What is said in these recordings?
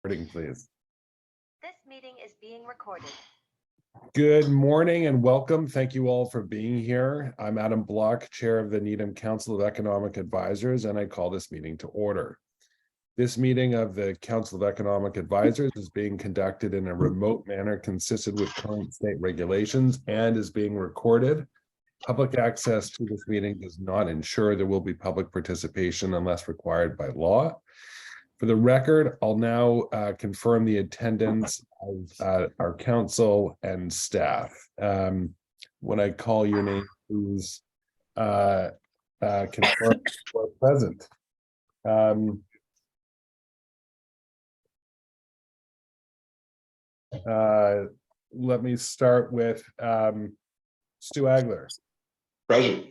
Please. This meeting is being recorded. Good morning and welcome. Thank you all for being here. I'm Adam Block, Chair of the Needham Council of Economic Advisors, and I call this meeting to order. This meeting of the Council of Economic Advisors is being conducted in a remote manner consistent with current state regulations and is being recorded. Public access to this meeting does not ensure there will be public participation unless required by law. For the record, I'll now confirm the attendance of our council and staff. When I call your name, please confirm you're present. Let me start with Stu Agler. Present.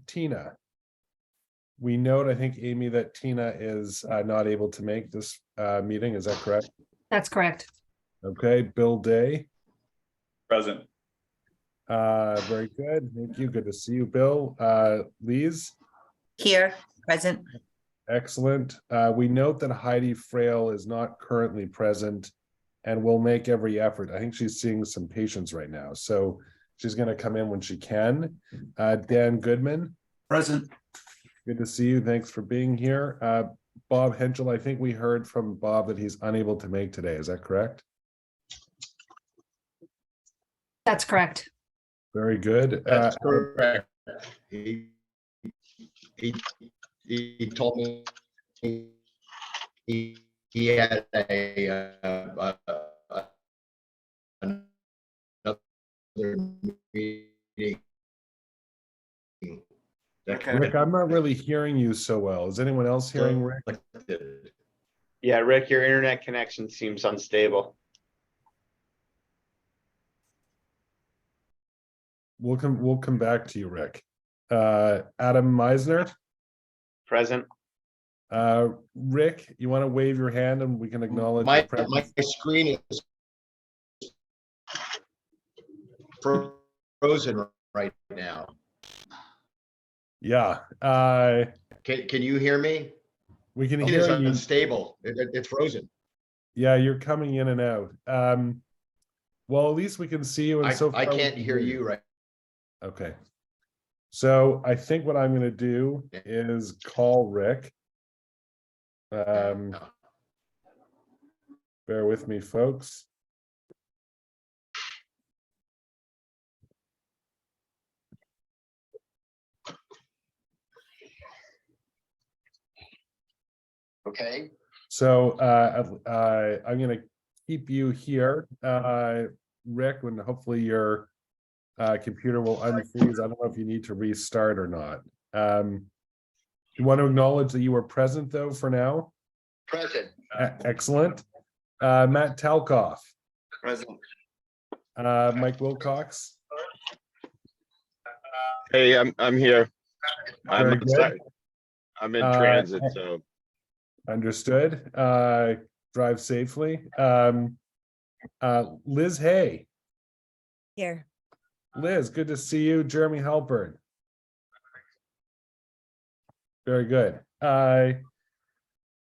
Tina. We note, I think, Amy, that Tina is not able to make this meeting. Is that correct? That's correct. Okay, Bill Day. Present. Very good. Thank you. Good to see you, Bill. Lise. Here, present. Excellent. We note that Heidi Frail is not currently present and will make every effort. I think she's seeing some patients right now, so she's going to come in when she can. Dan Goodman. Present. Good to see you. Thanks for being here. Bob Henschel, I think we heard from Bob that he's unable to make today. Is that correct? That's correct. Very good. That's correct. He told me he had another meeting. Rick, I'm not really hearing you so well. Is anyone else hearing Rick? Yeah, Rick, your internet connection seems unstable. We'll come back to you, Rick. Adam Meisner. Present. Rick, you want to wave your hand and we can acknowledge My your presence? screen is frozen right now. Yeah. Can you hear me? We can It's hear you. unstable. It's frozen. Yeah, you're coming in and out. Well, at least we can see you. And so I far we can't can hear you right. Okay. So I think what I'm going to do is call Rick. Bear with me, folks. Okay. So I'm going to keep you here, Rick, when hopefully your computer will unfreeze. I don't know if you need to restart or not. You want to acknowledge that you were present, though, for now? Present. Excellent. Matt Talkoff. Present. Mike Wilcox. Hey, I'm here. Very good. I'm in transit, so. Understood. Drive safely. Liz Hay. Here. Liz, good to see you. Jeremy Halpern. Very good.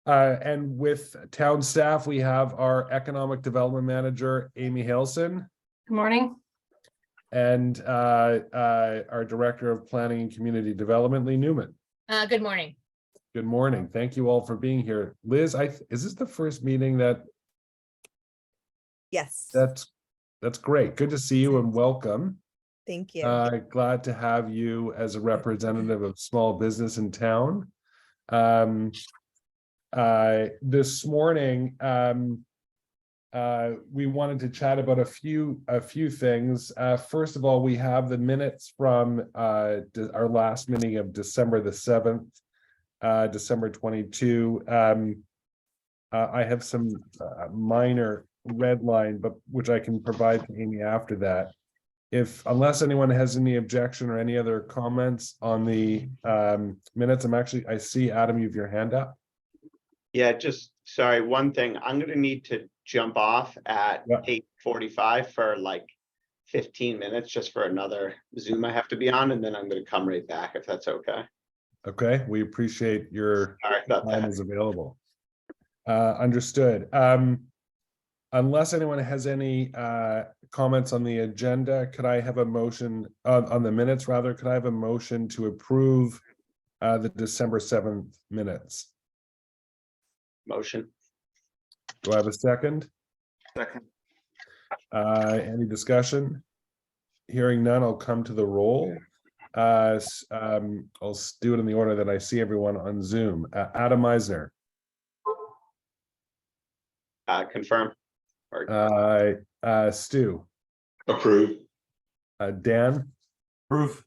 And with town staff, we have our Economic Development Manager, Amy Halson, Good morning. and our Director of Planning and Community Development, Lee Newman. Good morning. Good morning. Thank you all for being here. Liz, is this the first meeting that? Yes. That's great. Good to see you and welcome. Thank you. Glad to have you as a representative of small business in town. This morning, we wanted to chat about a few things. First of all, we have the minutes from our last meeting of December the 7th, December 22. I have some minor red line, but which I can provide to Amy after that. Unless anyone has any objection or any other comments on the minutes, I see Adam, you have your hand up. Yeah, just sorry, one thing, I'm gonna need to jump off at Yeah. 8:45 for like 15 minutes, just for another Zoom I have to be on, and then I'm gonna come right back if that's okay. Okay, we appreciate your Sorry about time that. is available. Understood. Unless anyone has any comments on the agenda, could I have a motion on the minutes rather? Could I have a motion to approve the December 7th minutes? Motion. Do I have a second? Second. Any discussion? Hearing none, I'll come to the roll. I'll do it in the order that I see everyone on Zoom. Adam Eisner, Confirm. Or Stu, Approve. Dan, Proof.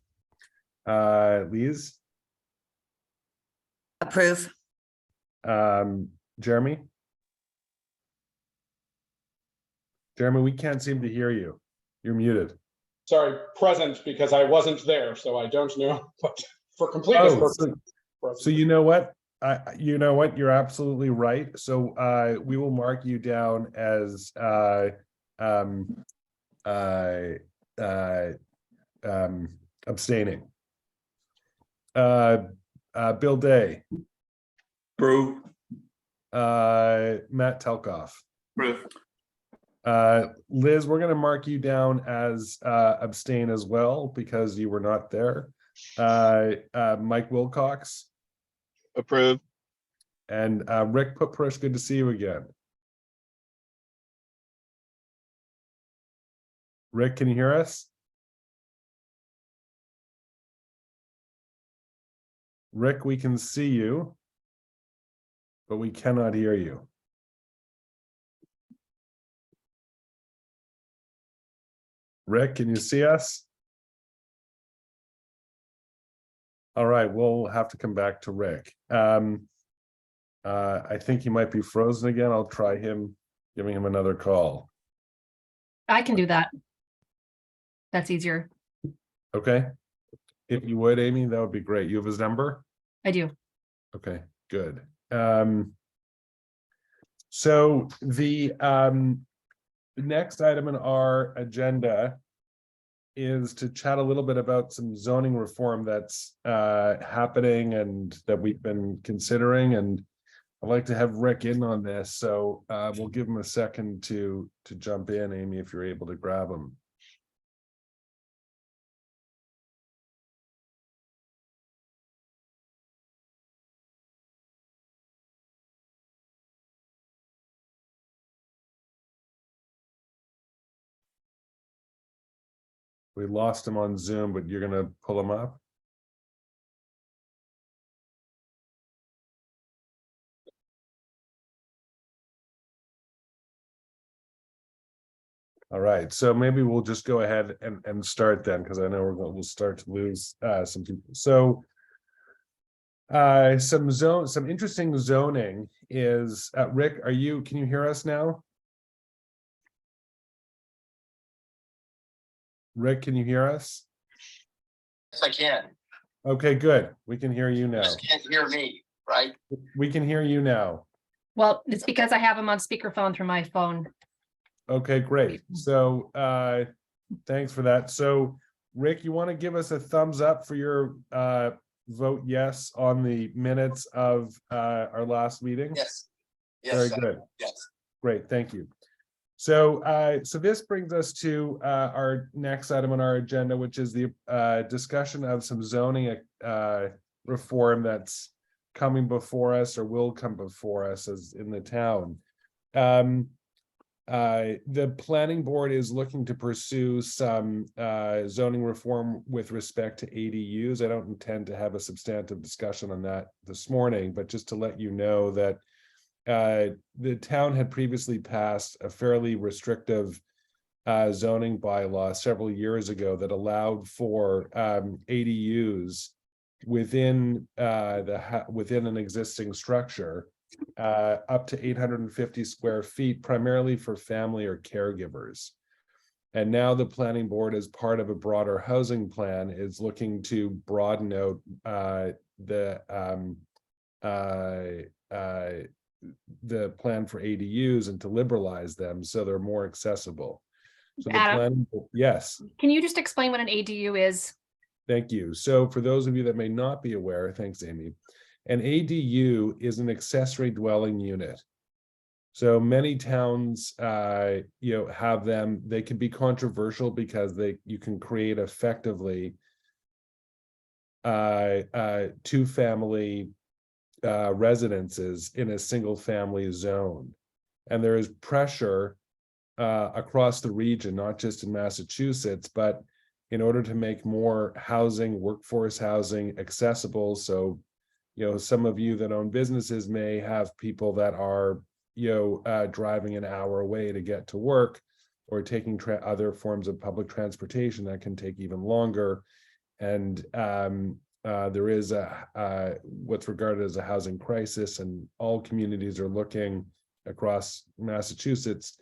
Lise, Approve. Jeremy. Jeremy, we can't seem to hear you. You're muted. Sorry, present, because I wasn't there, so I don't know, but for completeness Oh, purposes. so you know what? You know what? You're absolutely right. So we will mark you down as abstaining. Bill Day, Proof. Matt Telkoff. Proof. Liz, we're going to mark you down as abstain as well because you were not there. Mike Wilcox Approve. and Rick Puprish, good to see you again. Rick, can you hear us? Rick, we can see you, but we cannot hear you. Rick, can you see us? All right, we'll have to come back to Rick. I think he might be frozen again. I'll try giving him another call. I can do that. That's easier. Okay. If you would, Amy, that would be great. You have his number? I do. Okay, good. So the next item in our agenda is to chat a little bit about some zoning reform that's happening and that we've been considering. And I'd like to have Rick in on this. So we'll give him a second to jump in, Amy, if you're able to grab him. We lost him on Zoom, but you're gonna pull him up? All right, so maybe we'll just go ahead and start then, because I know we'll start to lose some people. So some interesting zoning is Rick, can you hear us now? Rick, can you hear us? Yes, I can. Okay, good. We can hear you now. Just can't hear me, right? We can hear you now. Well, it's because I have him on speakerphone through my phone. Okay, great. So thanks for that. So Rick, you want to give us a thumbs up for your vote yes on the minutes of our last meeting? Yes. Very good. Yes. Great, thank you. So so this brings us to our next item on our agenda, which is the discussion of some zoning reform that's coming before us or will come before us as in the town. The planning board is looking to pursue some zoning reform with respect to ADUs. I don't intend to have a substantive discussion on that this morning, but just to let you know that the town had previously passed a fairly restrictive zoning bylaw several years ago that allowed for ADUs within within an existing structure up to 850 square feet, primarily for family or caregivers. And now the planning board, as part of a broader housing plan, is looking to broaden out the plan for ADUs and to liberalize them so they're more accessible. So the Adam? plan, yes. Can you just explain what an ADU is? Thank you. So for those of you that may not be aware, thanks, Amy, an ADU is an accessory dwelling unit. So many towns, have them. They can be controversial because you can create effectively two-family residences in a single-family zone, and there is pressure across the region, not just in Massachusetts, but in order to make more housing, workforce housing accessible. So, some of you that own businesses may have people that are, driving an hour away to get to work, or taking other forms of public transportation that can take even longer. And there is what's regarded as a housing crisis, and all communities are looking across Massachusetts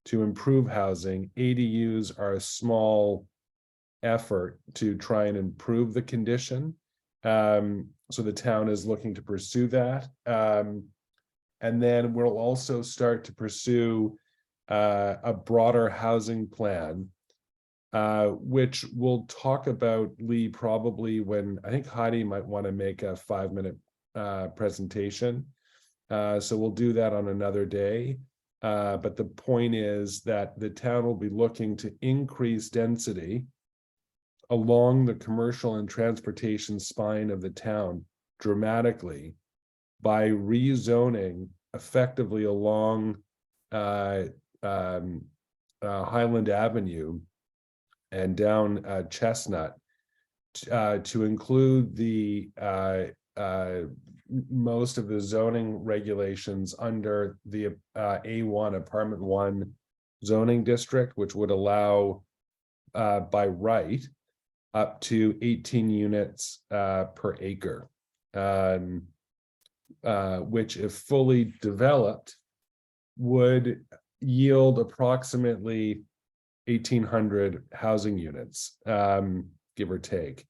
to improve housing. ADUs are a small effort to try and improve the condition. So the town is looking to pursue that. And then we'll also start to pursue a broader housing plan, which we'll talk about, Lee, probably when I think Heidi might want to make a 5-minute presentation. So we'll do that on another day. But the point is that the town will be looking to increase density along the commercial and transportation spine of the town dramatically by rezoning effectively along Highland Avenue and down Chestnut to include the most of the zoning regulations under the A1 Apartment 1 zoning district, which would allow by right up to 18 units per acre, which, if fully developed, would yield approximately 1,800 housing units, give or take.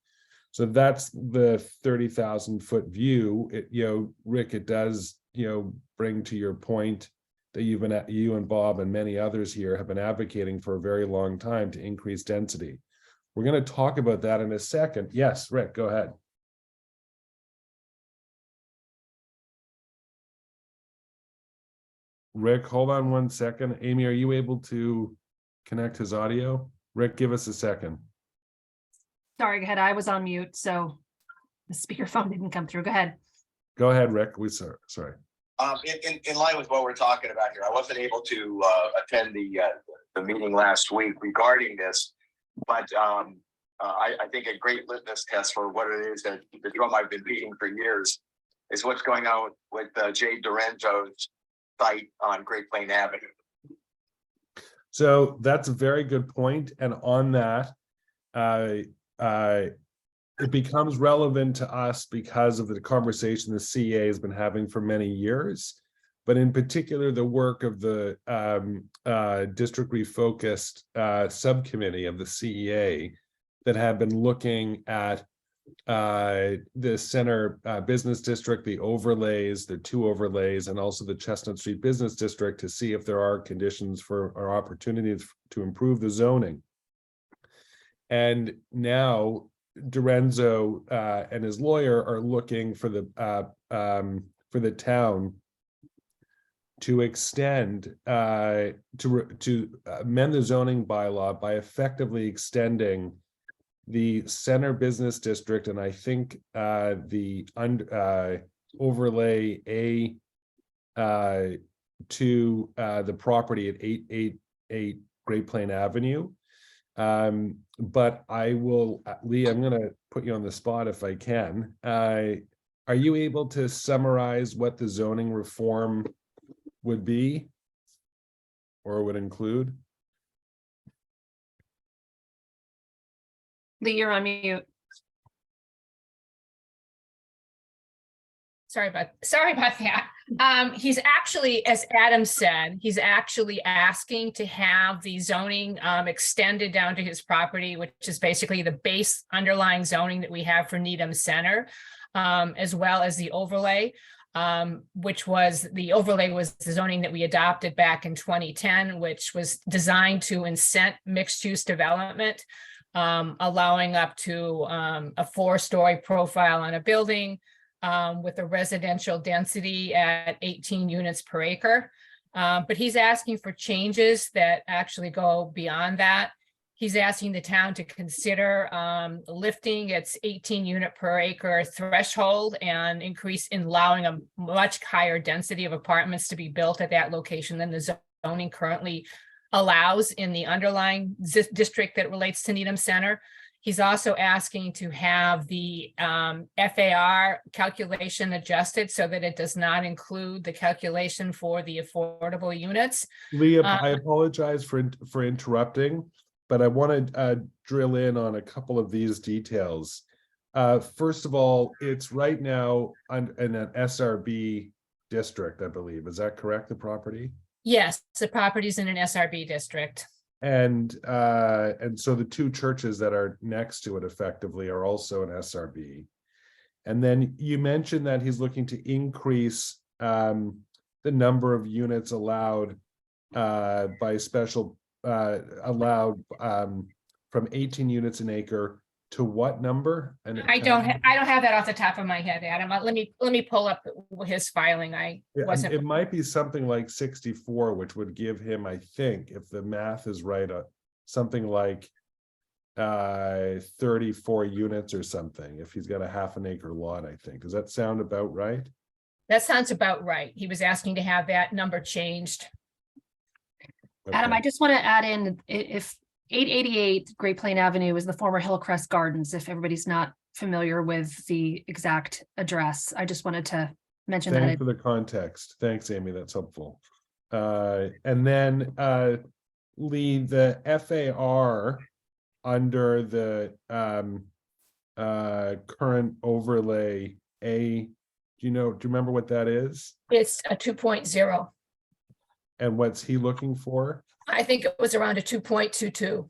So that's the 30,000-foot view. Rick, it does, bring to your point that you and Bob and many others here have been advocating for a very long time to increase density. We're going to talk about that in a second. Yes, Rick, go ahead. Rick, hold on one second. Amy, are you able to connect his audio? Rick, give us a second. Sorry, go ahead. I was on mute, so the speakerphone didn't come through. Go ahead. Go ahead, Rick. Sorry. In line with what we're talking about here, I wasn't able to attend the meeting last week regarding this, but I think a great litmus test for what it is that the drum I've been beating for years is what's going on with Jay Dorenzo's site on Great Plain Avenue. So that's a very good point. And on that, it becomes relevant to us because of the conversation the CEA has been having for many years, but in particular, the work of the district refocused subcommittee of the CEA that have been looking at the center business district, the overlays, the 2 overlays, and also the Chestnut Street Business District to see if there are conditions for or opportunities to improve the zoning. And now Dorenzo and his lawyer are looking for the town to extend to amend the zoning bylaw by effectively extending the center business district, and I think the overlay A to the property at 888 Great Plain Avenue. But I will, Lee, I'm going to put you on the spot if I can. Are you able to summarize what the zoning reform would be or would include? Lee, you're on mute. Sorry about that. He's actually, as Adam said, he's actually asking to have the zoning extended down to his property, which is basically the base underlying zoning that we have for Needham Center, as well as the overlay, which was the overlay was the zoning that we adopted back in 2010, which was designed to incent mixed-use development, allowing up to a 4-story profile on a building, with a residential density at 18 units per acre. But he's asking for changes that actually go beyond that. He's asking the town to consider lifting its 18 unit per acre threshold and increase in allowing a much higher density of apartments to be built at that location than the zoning currently allows in the underlying district that relates to Needham Center. He's also asking to have the FAR calculation adjusted so that it does not include the calculation for the affordable units. Leah, I apologize for interrupting, but I want to drill in on a couple of these details. First of all, it's right now in an SRB district, I believe. Is that correct, the property? Yes, the property's in an SRB district. And so the two churches that are next to it effectively are also an SRB. And then you mentioned that he's looking to increase the number of units allowed by special allowed from 18 units an acre to what number? And I don't have that off the top of my head, Adam. Let me pull up his filing. It might be something like 64, which would give him, I think, if the math is right, something like 34 units or something, if he's got a half an acre lot, I think. Does that sound about right? That sounds about right. He was asking to have that number changed. Adam, Okay. I just want to add in, if 888 Great Plain Avenue is the former Hillcrest Gardens, if everybody's not familiar with the exact address, I just wanted to mention Thanks that. for the context. Thanks, Amy. That's helpful. And then Lee, the FAR under the current overlay A, do you remember what that is? It's a 2.0. And what's he looking for? I think it was around a 2.22.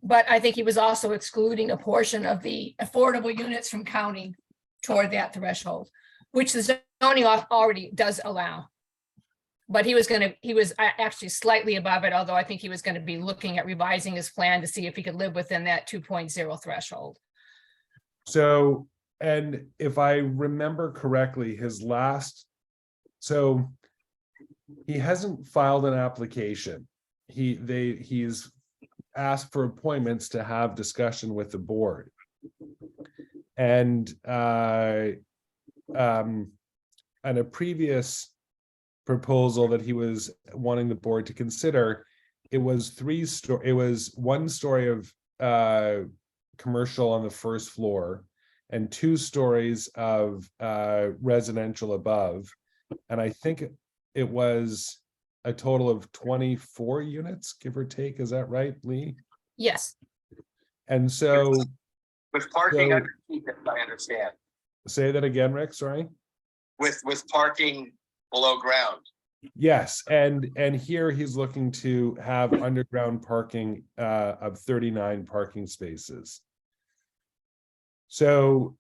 But I think he was also excluding a portion of the affordable units from counting toward that threshold, which the zoning already does allow. But he was actually slightly above it, although I think he was going to be looking at revising his plan to see if he could live within that 2.0 threshold. So, and if I remember correctly, he hasn't filed an application. He's asked for appointments to have discussion with the board. And a previous proposal that he was wanting the board to consider, it was one story of commercial on the first floor and 2 stories of residential above. And I think it was a total of 24 units, give or take. Is that right, Lee? Yes. And so, With parking So- underneath, it, I understand. say that again, Rick, sorry? With parking below ground. Yes, and here he's looking to have underground parking of 39 parking spaces. So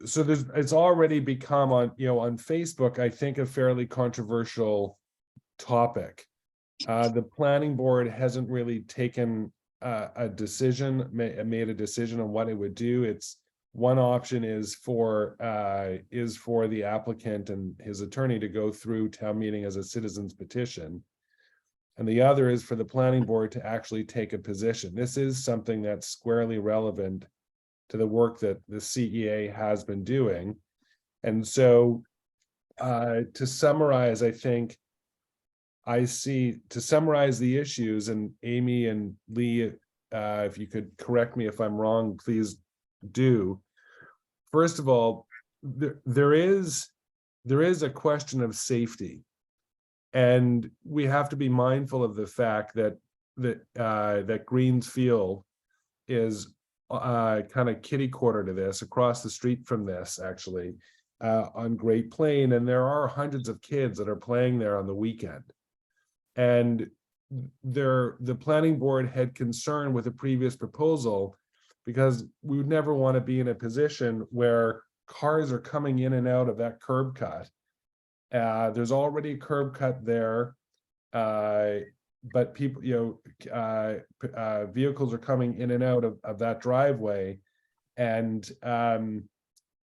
it's already become on Facebook, I think, a fairly controversial topic. The planning board hasn't really taken a decision, made a decision on what it would do. It's one option is for the applicant and his attorney to go through town meeting as a citizen's petition. And the other is for the planning board to actually take a position. This is something that's squarely relevant to the work that the CEA has been doing. And so to summarize, I think to summarize the issues, and Amy and Lee, if you could correct me if I'm wrong, please do. First of all, there is a question of safety. And we have to be mindful of the fact that Greens Field is kind of kitty corner to this, across the street from this, actually, on Great Plain, and there are hundreds of kids that are playing there on the weekend. And the planning board had concern with a previous proposal because we would never want to be in a position where cars are coming in and out of that curb cut. There's already a curb cut there, but people, vehicles are coming in and out of that driveway, and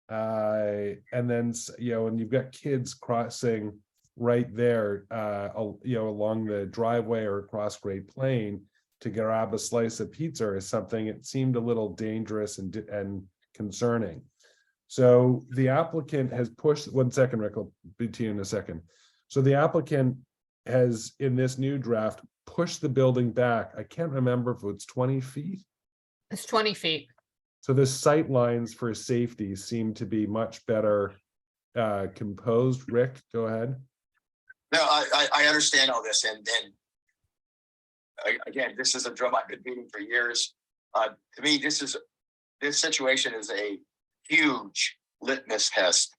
And then, and you've got kids crossing right there, along the driveway or across Great Plain to grab a slice of pizza or something, it seemed a little dangerous and concerning. So the applicant has pushed, 1 second, Rick, I'll be to you in a second. So the applicant has, in this new draft, pushed the building back. I can't remember if it's 20 feet. It's 20 feet. So the sight lines for safety seem to be much better composed. Rick, go ahead. No, I understand all this, and again, this is a drum I've been beating for years. To me, this situation is a huge litmus test.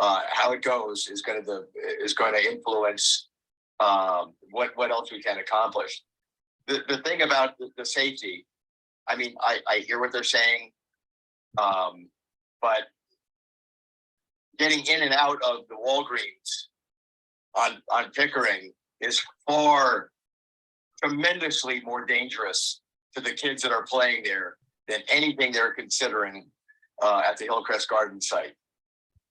How it goes is going to influence what else we can accomplish. The thing about the safety, I mean, I hear what they're saying, but getting in and out of the Walgreens on Pickering is tremendously more dangerous to the kids that are playing there than anything they're considering at the Hillcrest Garden site.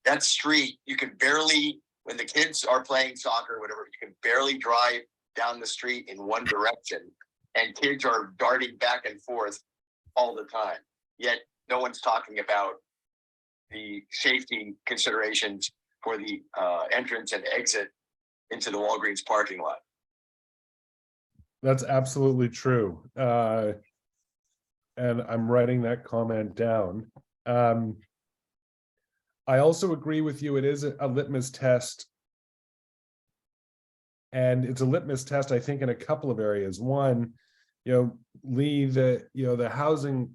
That street, you can barely, when the kids are playing soccer or whatever, you can barely drive down the street in one direction, and kids are darting back and forth all the time. Yet no one's talking about the safety considerations for the entrance and exit into the Walgreens parking lot. That's absolutely true. And I'm writing that comment down. I also agree with you. It is a litmus test. And it's a litmus test, I think, in a couple of areas. One, Lee, the housing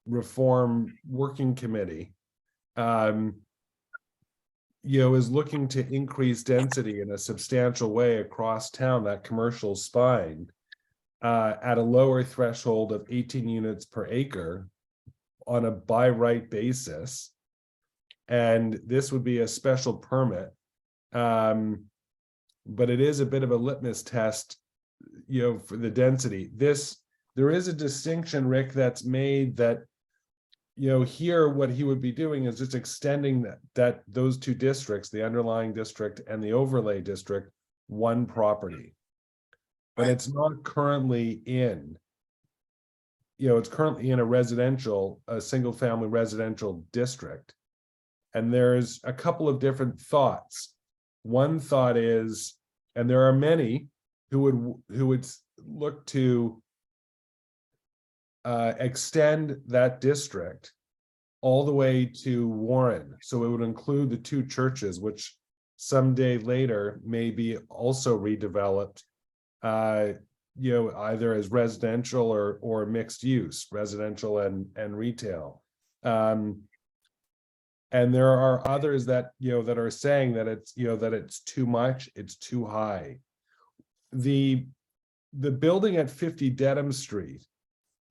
reform working committee is looking to increase density in a substantial way across town, that commercial spine, at a lower threshold of 18 units per acre on a by right basis. And this would be a special permit. But it is a bit of a litmus test, for the density. There is a distinction, Rick, that's made that, here what he would be doing is just extending those two districts, the underlying district and the overlay district, one property. But it's not currently in, it's currently in a single family residential district. And there's a couple of different thoughts. One thought is, and there are many who would look to extend that district all the way to Warren. So it would include the two churches, which someday later may be also redeveloped, either as residential or mixed use, residential and retail. And there are others that that are saying that it's too much, it's too high. The building at 50 Dedham Street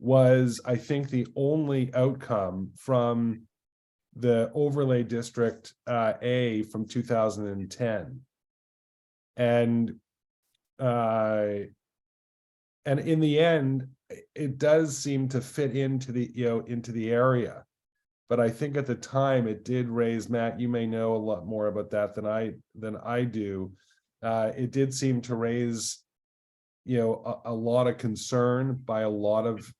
was, I think, the only outcome from the overlay district A from 2010. And in the end, it does seem to fit into the area. But I think at the time it did raise, Matt, you may know a lot more about that than I do. It did seem to raise, a lot of concern by a lot of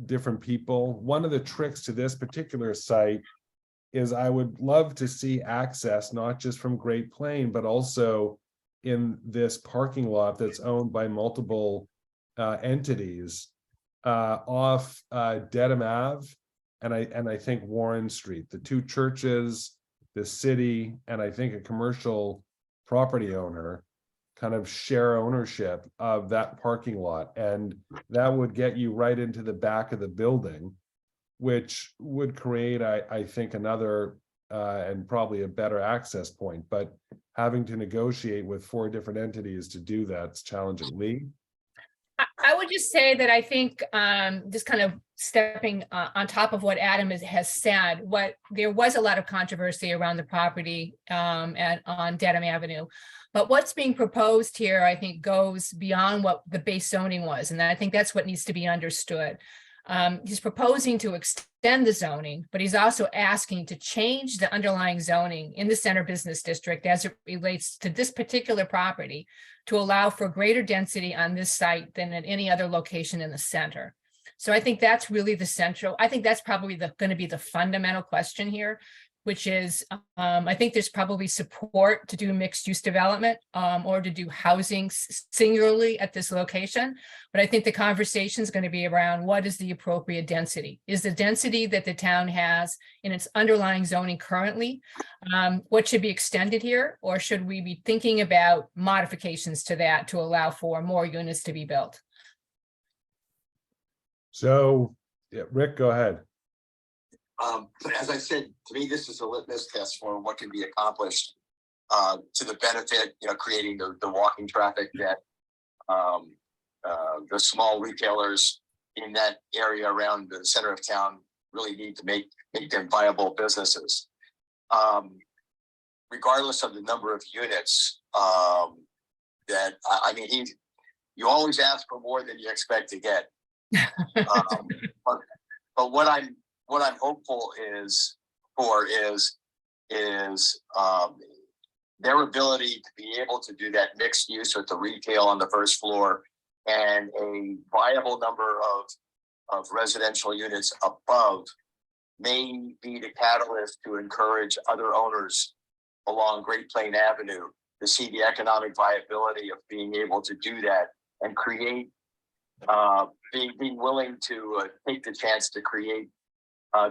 different people. One of the tricks to this particular site is I would love to see access, not just from Great Plain, but also in this parking lot that's owned by multiple entities off Dedham Ave. And I think Warren Street, the two churches, the city, and I think a commercial property owner kind of share ownership of that parking lot. And that would get you right into the back of the building, which would create, I think, another and probably a better access point. But having to negotiate with 4 different entities to do that's challenging. Lee? I would just say that I think, just kind of stepping on top of what Adam has said, there was a lot of controversy around the property on Dedham Avenue. But what's being proposed here, I think, goes beyond what the base zoning was, and I think that's what needs to be understood. He's proposing to extend the zoning, but he's also asking to change the underlying zoning in the center business district as it relates to this particular property to allow for greater density on this site than at any other location in the center. So I think that's really the central, I think that's probably going to be the fundamental question here, which is, I think there's probably support to do mixed use development or to do housing singularly at this location. But I think the conversation is going to be around what is the appropriate density? Is the density that the town has in its underlying zoning currently, what should be extended here? Or should we be thinking about modifications to that to allow for more units to be built? So, yeah, Rick, go ahead. But as I said, to me, this is a litmus test for what can be accomplished to the benefit, creating the walking traffic that the small retailers in that area around the center of town really need to make them viable businesses. Regardless of the number of units, you always ask for more than you expect to get. But what I'm hopeful is their ability to be able to do that mixed use with the retail on the first floor and a viable number of residential units above may be the catalyst to encourage other owners along Great Plain Avenue to see the economic viability of being able to do that and create, being willing to take the chance to create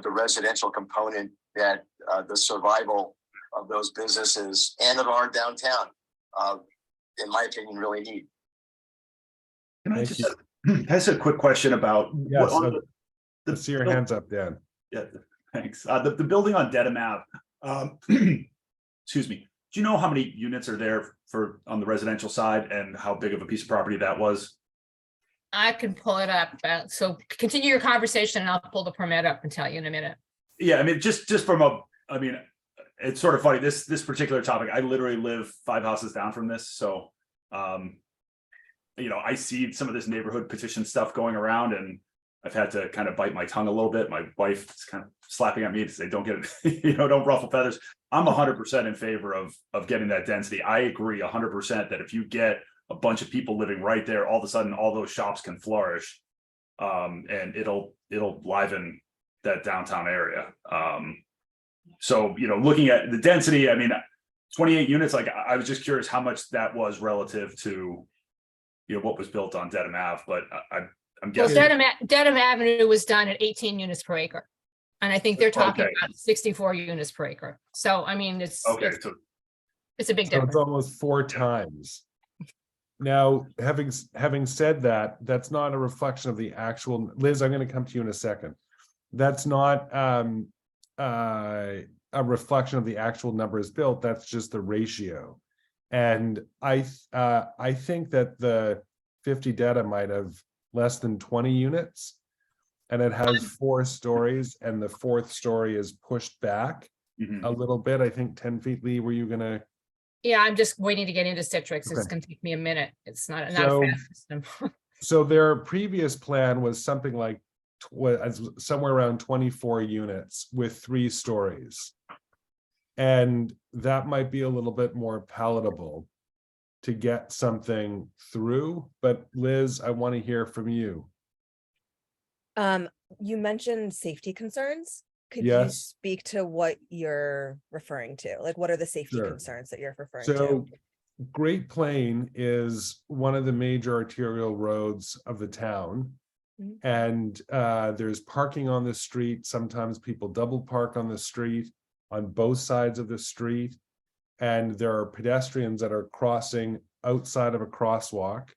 the residential component that the survival of those businesses and of our downtown, in my opinion, really need. Can I Thank just ask a quick question about Yes, the see your hands up, Dan. Yeah, thanks. The building on Dedham Ave, excuse me. Do you know how many units are there on the residential side and how big of a piece of property that was? I can pull it up. So continue your conversation and I'll pull the permit up and tell you in a minute. Yeah, I mean, just from it's sort of funny, this particular topic, I literally live 5 houses down from this. So, I see some of this neighborhood petition stuff going around and I've had to kind of bite my tongue a little bit. My wife is kind of slapping at me to say, don't get it, don't ruffle feathers. I'm 100% in favor of getting that density. I agree 100% that if you get a bunch of people living right there, all of a sudden, all those shops can flourish. And it'll liven that downtown area. So, looking at the density, 28 units, like I was just curious how much that was relative to, what was built on Dedham Ave, but I'm Well, guessing. Dedham Avenue was done at 18 units per acre. And I think they're talking about 64 units per acre. So, it's Okay, it's so a big So difference. it's almost 4 times. Now, having said that, that's not a reflection of the actual, Liz, I'm going to come to you in a second. That's not a reflection of the actual numbers built. That's just the ratio. And I think that the 50 Dedham might have less than 20 units. And it has 4 stories and the 4th story is pushed back a little bit. I think 10 feet. Lee, were you going to? Yeah, I'm just waiting to get into Citrix. It's Okay. going to take me a minute. It's not a So- fast system. So their previous plan was something like somewhere around 24 units with 3 stories. And that might be a little bit more palatable to get something through. But Liz, I want to hear from you. You mentioned safety concerns. Could you Yes. speak to what you're referring to? Like, what are the safety Sure. concerns that you're referring So to? Great Plain is one of the major arterial roads of the town. Mhm. And there's parking on the street. Sometimes people double park on the street on both sides of the street. And there are pedestrians that are crossing outside of a crosswalk.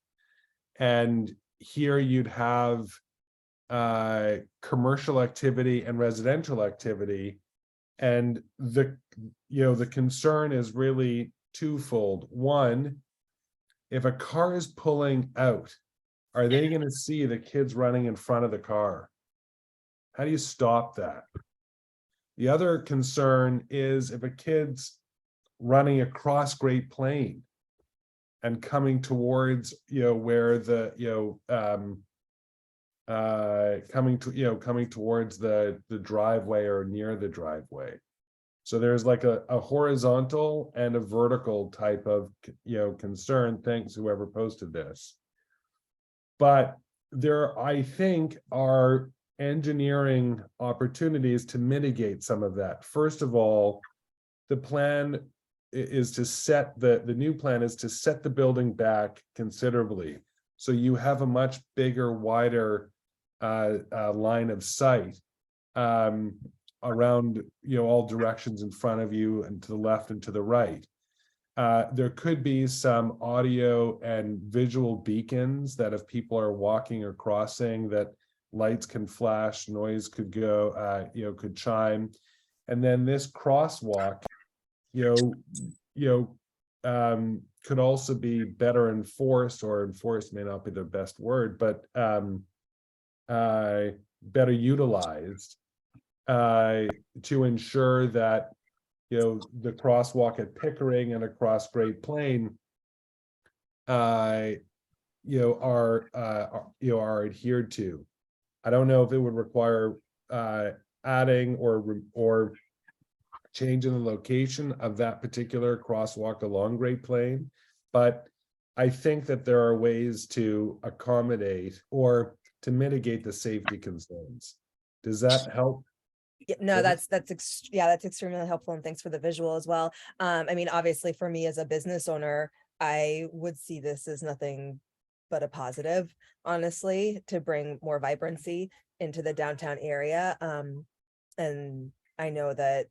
And here you'd have commercial activity and residential activity. And the concern is really twofold. One, if a car is pulling out are they gonna see the kids running in front of the car? How do you stop that? The other concern is if a kid's running across Great Plain and coming towards, where the, coming towards the driveway or near the driveway. So there's like a horizontal and a vertical type of, concern. Thanks whoever posted this. But there, I think, are engineering opportunities to mitigate some of that. First of all, the plan is to set the new plan is to set the building back considerably. So you have a much bigger, wider line of sight around, all directions in front of you and to the left and to the right. There could be some audio and visual beacons that if people are walking or crossing, that lights can flash, noise could go, could chime. And then this crosswalk, could also be better enforced, or enforced may not be the best word, but better utilized to ensure that the crosswalk at Pickering and across Great Plain are adhered to. I don't know if it would require adding or changing the location of that particular crosswalk along Great Plain, but I think that there are ways to accommodate or to mitigate the safety concerns. Does that help? Yeah, no, Yeah. that's extremely helpful, and thanks for the visual as well. I mean, obviously for me as a business owner, I would see this as nothing but a positive, honestly, to bring more vibrancy into the downtown area. And I know that,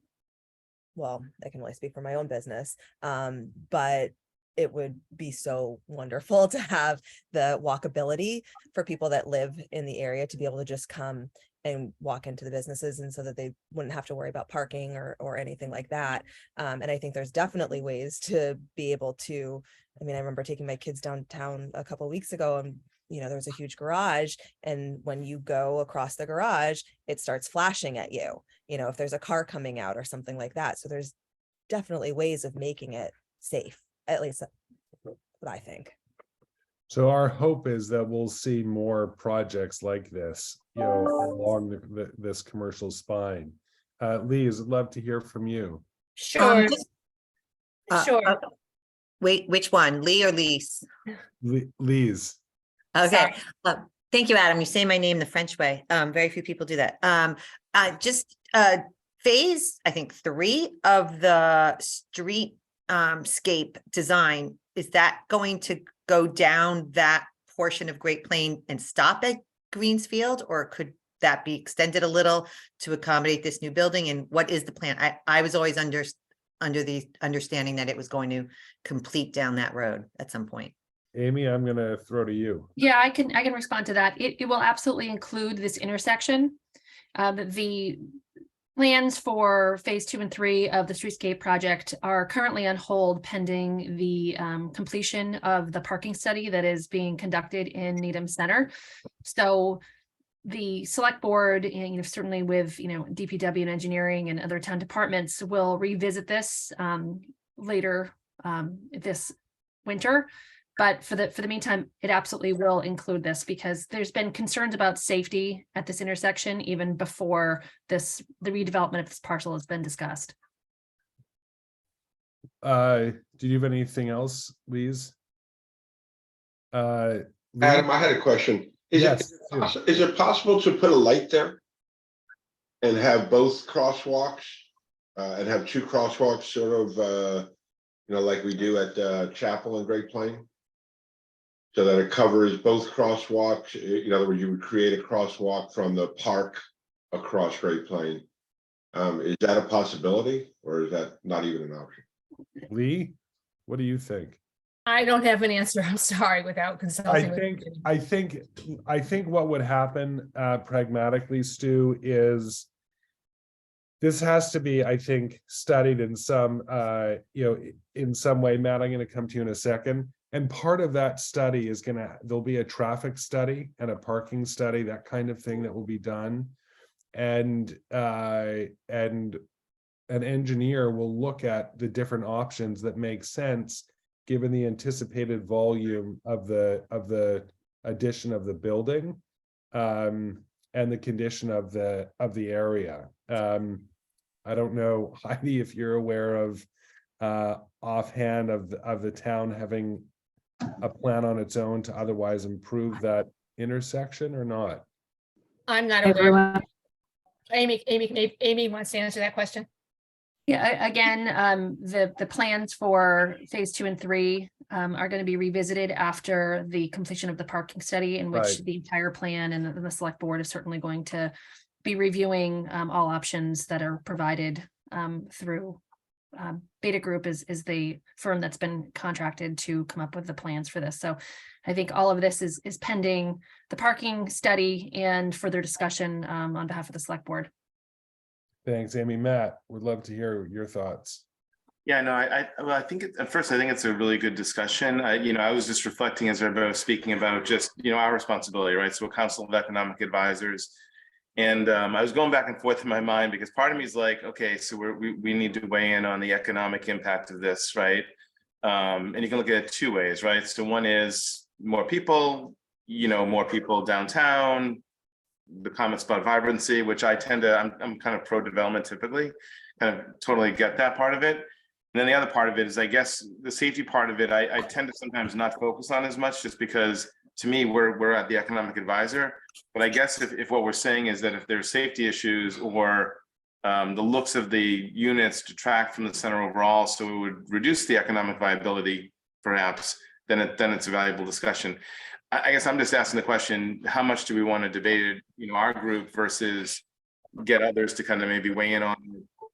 well, I can only speak for my own business, but it would be so wonderful to have the walkability for people that live in the area to be able to just come and walk into the businesses, and so that they wouldn't have to worry about parking or anything like that. And I think there's definitely ways to be able to, I mean, I remember taking my kids downtown a couple of weeks ago, and there was a huge garage, and when you go across the garage, it starts flashing at you, if there's a car coming out or something like that. So there's definitely ways of making it safe, at least that's what I think. So our hope is that we'll see more projects like this, along this commercial spine. Lise, I'd love to hear from you. Sure, just- sure. Wait, which one? Lee or Lise? Lise, Okay. Sorry. Thank you, Adam. You say my name the French way. Very few people do that. Just phase, I think 3 of the street scape design, is that going to go down that portion of Great Plain and stop at Greensfield, or could that be extended a little to accommodate this new building? And what is the plan? I was always under the understanding that it was going to complete down that road at some point. Amy, I'm gonna throw to you. Yeah, I can respond to that. It will absolutely include this intersection. The plans for phase 2 and 3 of the streetscape project are currently on hold pending the completion of the parking study that is being conducted in Needham Center. So the select board, and certainly with DPW and engineering and other town departments, will revisit this later this winter. But for the meantime, it absolutely will include this, because there's been concerns about safety at this intersection even before the redevelopment of this parcel has been discussed. Do you have anything else, Lise? Adam, I had a question. Yes. Is it possible to put a light there and have both crosswalks and have 2 crosswalks sort of, like we do at Chapel and Great Plain? So that it covers both crosswalks. In other words, you would create a crosswalk from the park across Great Plain. Is that a possibility, or is that not even an option? Lee, what do you think? I don't have an answer. I'm sorry, without consulting. I think what would happen pragmatically, Stu, is this has to be, I think, studied in some in some way. Matt, I'm going to come to you in a second. And part of that study is there'll be a traffic study and a parking study, that kind of thing that will be done. And an engineer will look at the different options that make sense, given the anticipated volume of the addition of the building, and the condition of the area. I don't know, Heidi, if you're aware of offhand of the town having a plan on its own to otherwise improve that intersection or not? I'm not aware. Amy wants to answer that question. Yeah, again, the plans for phase 2 and 3 are going to be revisited after the completion of the parking study, in which Right. the entire plan and the select board is certainly going to be reviewing all options that are provided through Beta Group is the firm that's been contracted to come up with the plans for this. So I think all of this is pending the parking study and further discussion on behalf of the select board. Thanks, Amy. Matt, would love to hear your thoughts. Yeah, no, I think at first I think it's a really good discussion. I was just reflecting as everybody was speaking about just, our responsibility, right? So Council of Economic Advisors. And I was going back and forth in my mind because part of me is like, okay, so we need to weigh in on the economic impact of this, right? And you can look at it two ways, right? So one is more people, more people downtown, the comments about vibrancy, which I'm kind of pro-development typically, kind of totally get that part of it. And then the other part of it is, I guess, the safety part of it, I tend to sometimes not focus on as much, just because to me, we're at the economic advisor. But I guess if what we're saying is that if there's safety issues or the looks of the units detract from the center overall, so it would reduce the economic viability, perhaps, then it's a valuable discussion. I guess I'm just asking the question, how much do we want to debate it, our group versus get others to kind of maybe weigh in on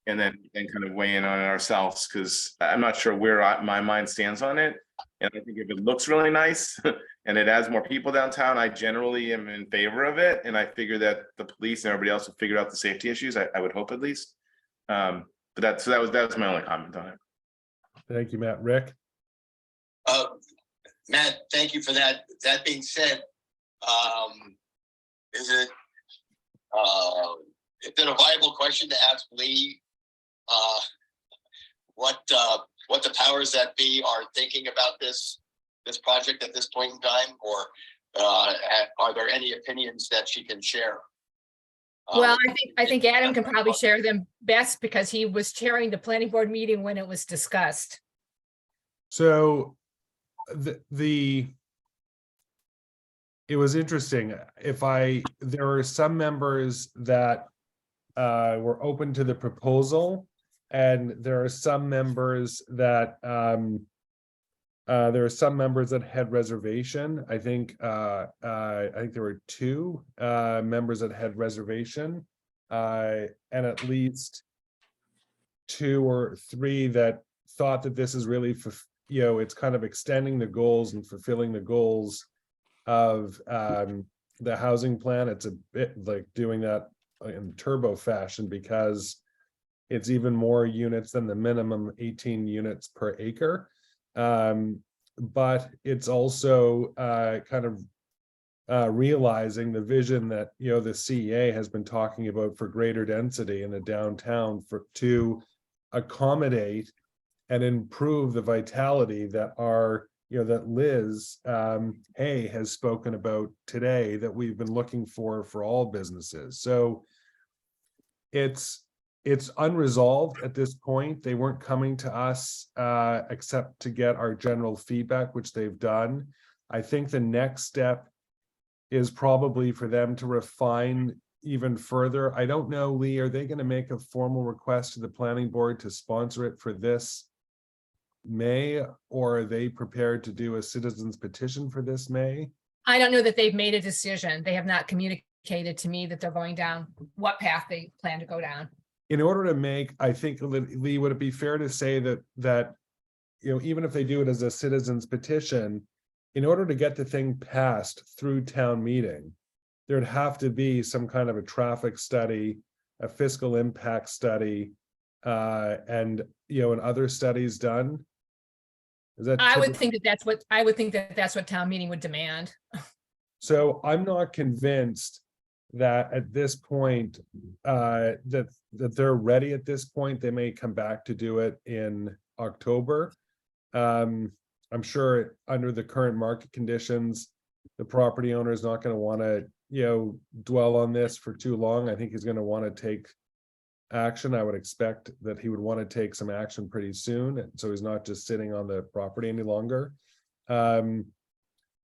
and then kind of weigh in on it ourselves? Because I'm not sure where my mind stands on it. And I think if it looks really nice and it adds more people downtown, I generally am in favor of it. And I figure that the police and everybody else will figure out the safety issues. I would hope at least. But that was my only comment on it. Thank you, Matt. Rick? Matt, thank you for that. That being said, is it a viable question to ask Lee what the powers that be are thinking about this project at this point in time, or are there any opinions that she can share? Well, I think Adam can probably share them best because he was chairing the planning board meeting when it was discussed. So it was interesting. There were some members that were open to the proposal, and there are some members that had reservation. I think there were 2 members that had reservation, and at least 2 or 3 that thought that this is really it's kind of extending the goals and fulfilling the goals of the housing plan. It's a bit like doing that in turbo fashion because it's even more units than the minimum 18 units per acre. But it's also kind of realizing the vision that the CEA has been talking about for greater density in the downtown to accommodate and improve the vitality that that Liz Hay has spoken about today, that we've been looking for all businesses. So it's unresolved at this point. They weren't coming to us except to get our general feedback, which they've done. I think the next step is probably for them to refine even further. I don't know, Lee, are they going to make a formal request to the planning board to sponsor it for this May, or are they prepared to do a citizens petition for this May? I don't know that they've made a decision. They have not communicated to me that they're going down what path they plan to go down. In order to make, I think, Lee, would it be fair to say that even if they do it as a citizens petition, in order to get the thing passed through town meeting, there'd have to be some kind of a traffic study, a fiscal impact study, and other studies done. Is that I would typical? think that that's what town meeting would demand. So I'm not convinced that at this point, that they're ready at this point. They may come back to do it in October. I'm sure under the current market conditions, the property owner is not gonna wanna, dwell on this for too long. I think he's gonna wanna take action. I would expect that he would wanna take some action pretty soon, and so he's not just sitting on the property any longer.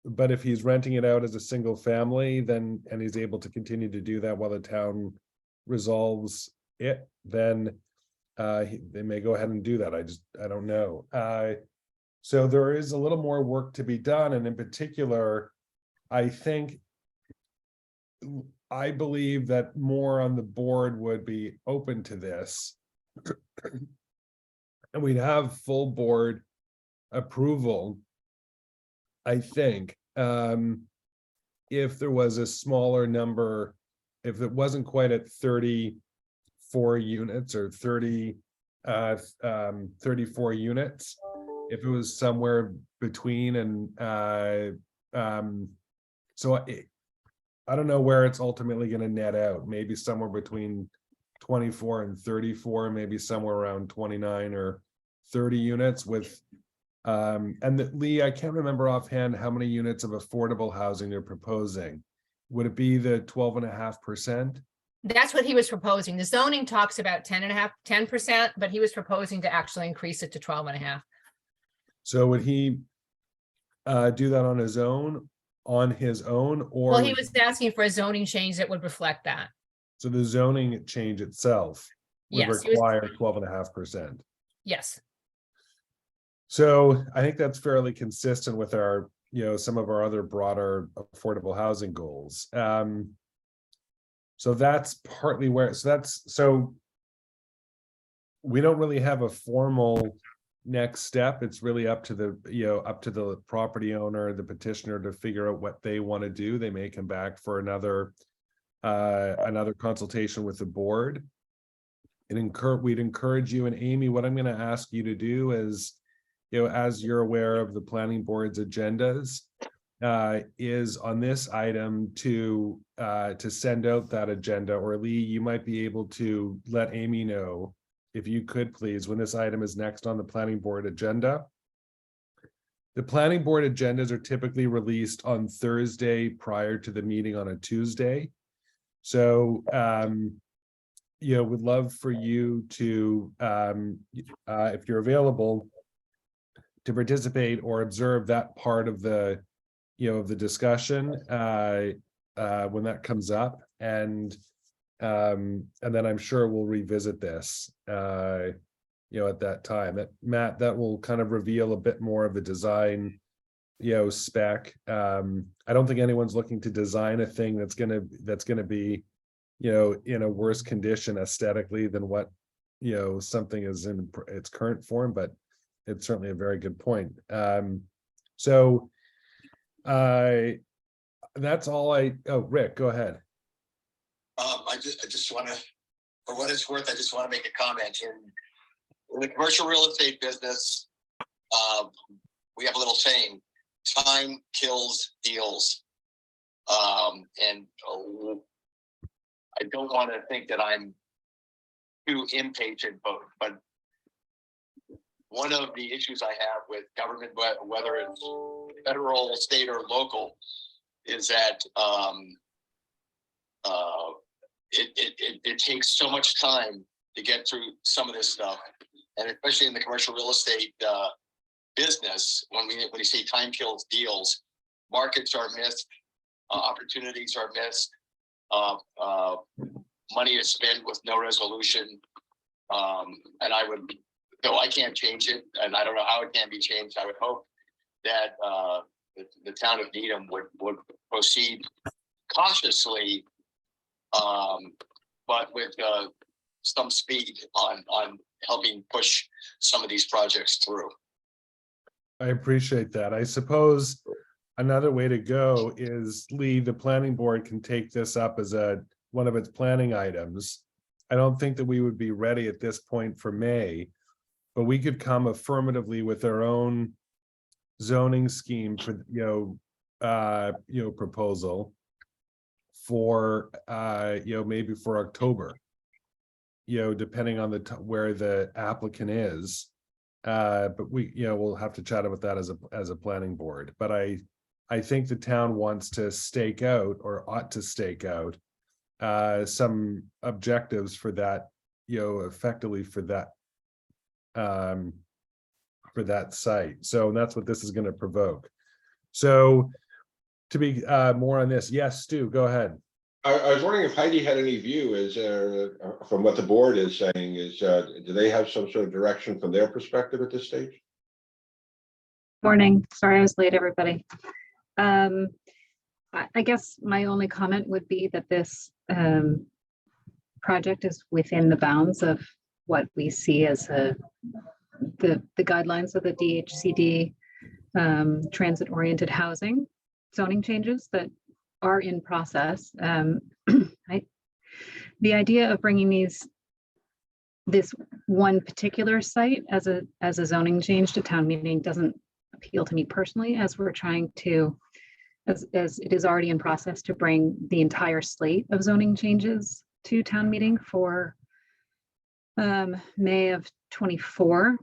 But if he's renting it out as a single family, then, and he's able to continue to do that while the town resolves it, then they may go ahead and do that. I don't know. So there is a little more work to be done, and in particular, I believe that more on the board would be open to this. And we'd have full board approval, I think, if there was a smaller number, if it wasn't quite at 34 units or 34 units, if it was somewhere between, and so I don't know where it's ultimately going to net out, maybe somewhere between 24 and 34, maybe somewhere around 29 or 30 units with Lee, I can't remember offhand how many units of affordable housing they're proposing. Would it be the 12.5%? That's what he was proposing. The zoning talks about 10%, but he was proposing to actually increase it to 12.5. So would he do that on his own, or Well, he was asking for a zoning change that would reflect that. so the zoning change itself would Yes, he was- require 12.5%? Yes. So I think that's fairly consistent with our, some of our other broader affordable housing goals. So that's partly where, so we don't really have a formal next step. It's really up to the property owner, the petitioner, to figure out what they want to do. They may come back for another consultation with the board. We'd encourage you, and Amy, what I'm going to ask you to do is, as you're aware of the planning board's agendas, is on this item to send out that agenda, or Lee, you might be able to let Amy know, if you could please, when this item is next on the planning board agenda. The planning board agendas are typically released on Thursday prior to the meeting on a Tuesday. So, would love for you to, if you're available, to participate or observe that part of the, of the discussion when that comes up, and then I'm sure we'll revisit this, at that time. That Matt, that will kind of reveal a bit more of the design, spec. I don't think anyone's looking to design a thing that's gonna be, in a worse condition aesthetically than what, something is in its current form, but it's certainly a very good point. So that's all Rick, go ahead. I just want to, for what it's worth, I just want to make a comment. In the commercial real estate business, we have a little saying, time kills deals. And I don't want to think that I'm too impatient, but one of the issues I have with government, whether it's federal, state, or local, is that it takes so much time to get through some of this stuff, and especially in the commercial real estate business, when you say time kills deals, markets are missed, opportunities are missed, money is spent with no resolution, and though I can't change it, and I don't know how it can be changed, I would hope that the town of Needham would proceed cautiously, but with some speed on helping push some of these projects through. I appreciate that. I suppose another way to go is, Lee, the planning board can take this up as one of its planning items. I don't think that we would be ready at this point for May, but we could come affirmatively with our own zoning scheme for, proposal for, maybe for October. Depending on where the applicant is. But we'll have to chat about that as a planning board, but I think the town wants to stake out, or ought to stake out, some objectives for that, effectively for that site. So that's what this is going to provoke. So to be more on this, yes, Stu, go ahead. I was wondering if Heidi had any view, is there, from what the board is saying, do they have some sort of direction from their perspective at this stage? Morning. Sorry I was late, everybody. I guess my only comment would be that this project is within the bounds of what we see as the guidelines of the DHCD transit-oriented housing zoning changes that are in process. The idea of bringing this one particular site as a zoning change to town meeting doesn't appeal to me personally, as we're trying to, as it is already in process, to bring the entire slate of zoning changes to town meeting for May of 24.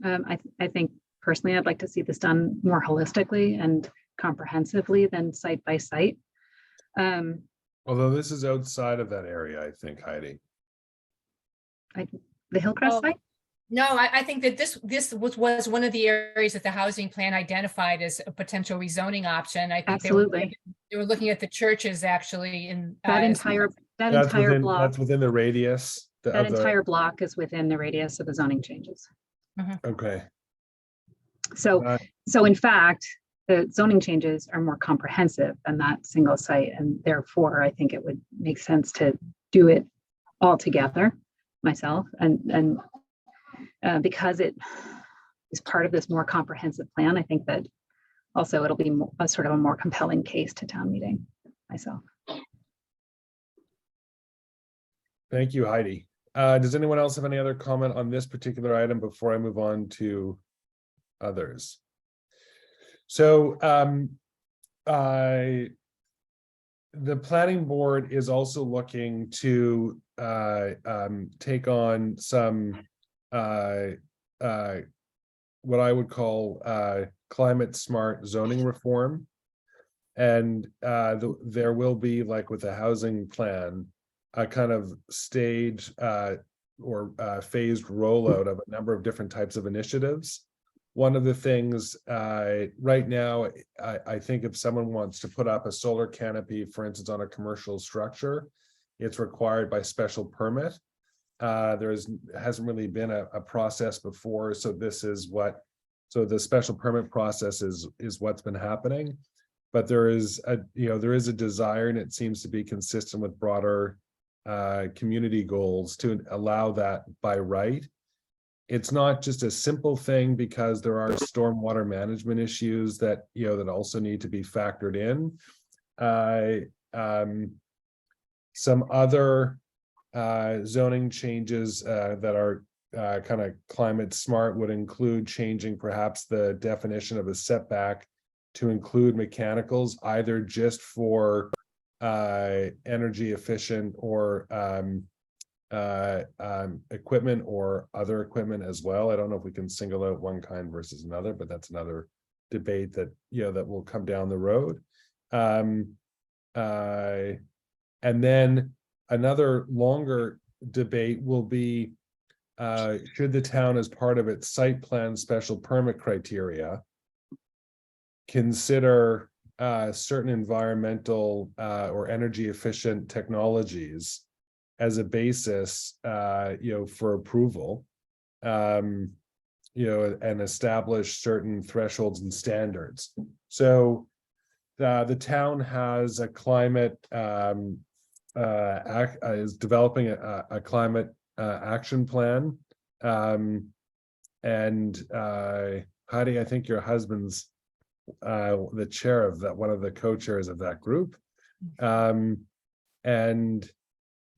I think personally, I'd like to see this done more holistically and comprehensively than site by site. Although this is outside of that area, I think, Heidi. The Hillcrest Well, site? No, I think that this was one of the areas that the housing plan identified as a potential rezoning option. I think Absolutely. they were looking at the churches actually in That entire block. That's within the radius. That entire block is within the radius of the zoning changes. Okay. So in fact, the zoning changes are more comprehensive than that single site, and therefore I think it would make sense to do it all together myself, and because it is part of this more comprehensive plan, I think that also it'll be a sort of a more compelling case to town meeting myself. Thank you, Heidi. Does anyone else have any other comment on this particular item before I move on to others? So the planning board is also looking to take on some what I would call climate smart zoning reform. And there will be, like with the housing plan, a kind of stage or phased rollout of a number of different types of initiatives. One of the things right now, I think if someone wants to put up a solar canopy, for instance, on a commercial structure, it's required by special permit. Hasn't really been a process before, so the special permit process is what's been happening. But there is a desire, and it seems to be consistent with broader community goals, to allow that by right. It's not just a simple thing, because there are stormwater management issues that that also need to be factored in. Some other zoning changes that are kind of climate smart would include changing perhaps the definition of a setback to include mechanicals, either just for energy efficient or equipment, or other equipment as well. I don't know if we can single out one kind versus another, but that's another debate that that will come down the road. And then another longer debate will be, should the town, as part of its site plan special permit criteria, consider certain environmental or energy efficient technologies as a basis, for approval, and establish certain thresholds and standards. So the town has a climate, is developing a climate action plan. And Heidi, I think your husband's the chair of that, one of the co-chairs of that group. And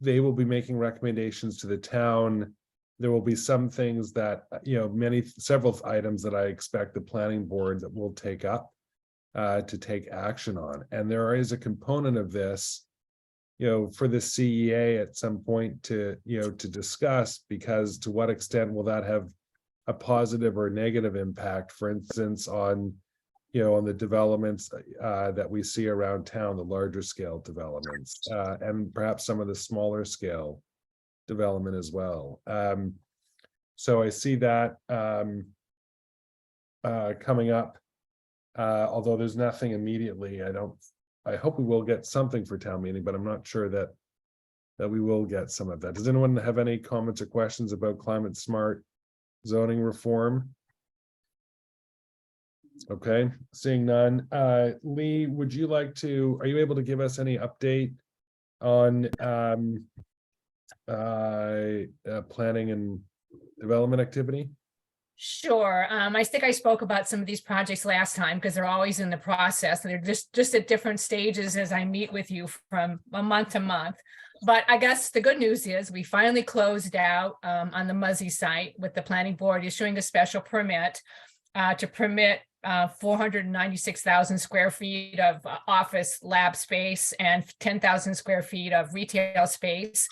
they will be making recommendations to the town there will be some things that, several items that I expect the planning board that will take up to take action on. And there is a component of this, for the CEA at some point to discuss, because to what extent will that have a positive or negative impact, for instance, on the developments that we see around town, the larger scale developments, and perhaps some of the smaller scale development as well. So I see that coming up, although there's nothing immediately. I hope we will get something for town meeting, but I'm not sure that we will get some of that. Does anyone have any comments or questions about climate smart zoning reform? Okay, seeing none. Lee, are you able to give us any update on planning and development activity? Sure. I think I spoke about some of these projects last time because they're always in the process. They're just at different stages as I meet with you from a month to month. But I guess the good news is we finally closed out on the Muzzy site with the planning board issuing a special permit to permit 496,000 square feet of office lab space and 10,000 square feet of retail space.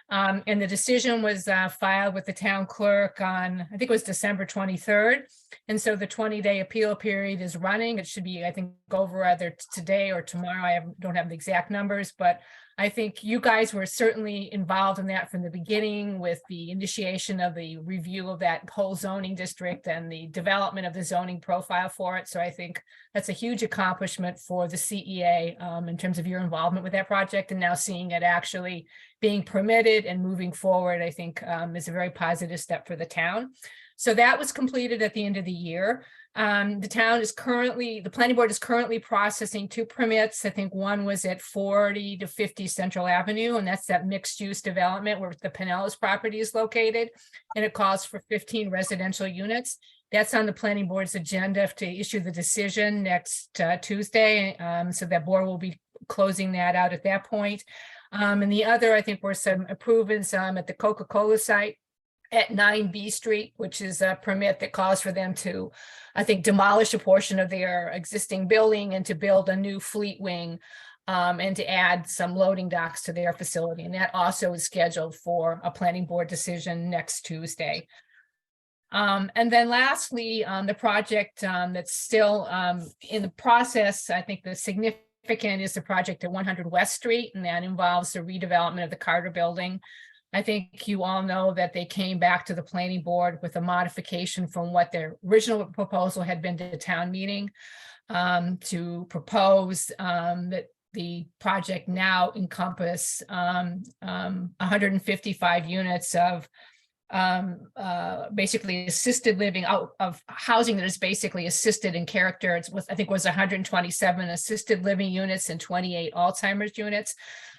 And the decision was filed with the town clerk on, I think it was December 23rd. And so the 20-day appeal period is running. It should be, I think, over either today or tomorrow. I don't have the exact numbers, but I think you guys were certainly involved in that from the beginning with the initiation of the review of that whole zoning district and the development of the zoning profile for it. So I think that's a huge accomplishment for the CEA in terms of your involvement with that project, and now seeing it actually being permitted and moving forward, I think is a very positive step for the town. So that was completed at the end of the year. The planning board is currently processing 2 permits. I think one was at 40 to 50 Central Avenue, and that's that mixed use development where the Pinellas property is located. And it calls for 15 residential units. That's on the planning board's agenda to issue the decision next Tuesday. So that board will be closing that out at that point. And the other, I think, were some improvements at the Coca-Cola site at 9B Street, which is a permit that calls for them to, I think, demolish a portion of their existing building and to build a new fleet wing and to add some loading docks to their facility. And that also is scheduled for a planning board decision next Tuesday. And then lastly, the project that's still in the process, I think the significant is the project at 100 West Street, and that involves the redevelopment of the Carter Building. I think you all know that they came back to the planning board with a modification from what their original proposal had been to town meeting to propose that the project now encompass 155 units of basically assisted living out of housing that is basically assisted in character. I think it was 127 assisted living units and 28 Alzheimer's units.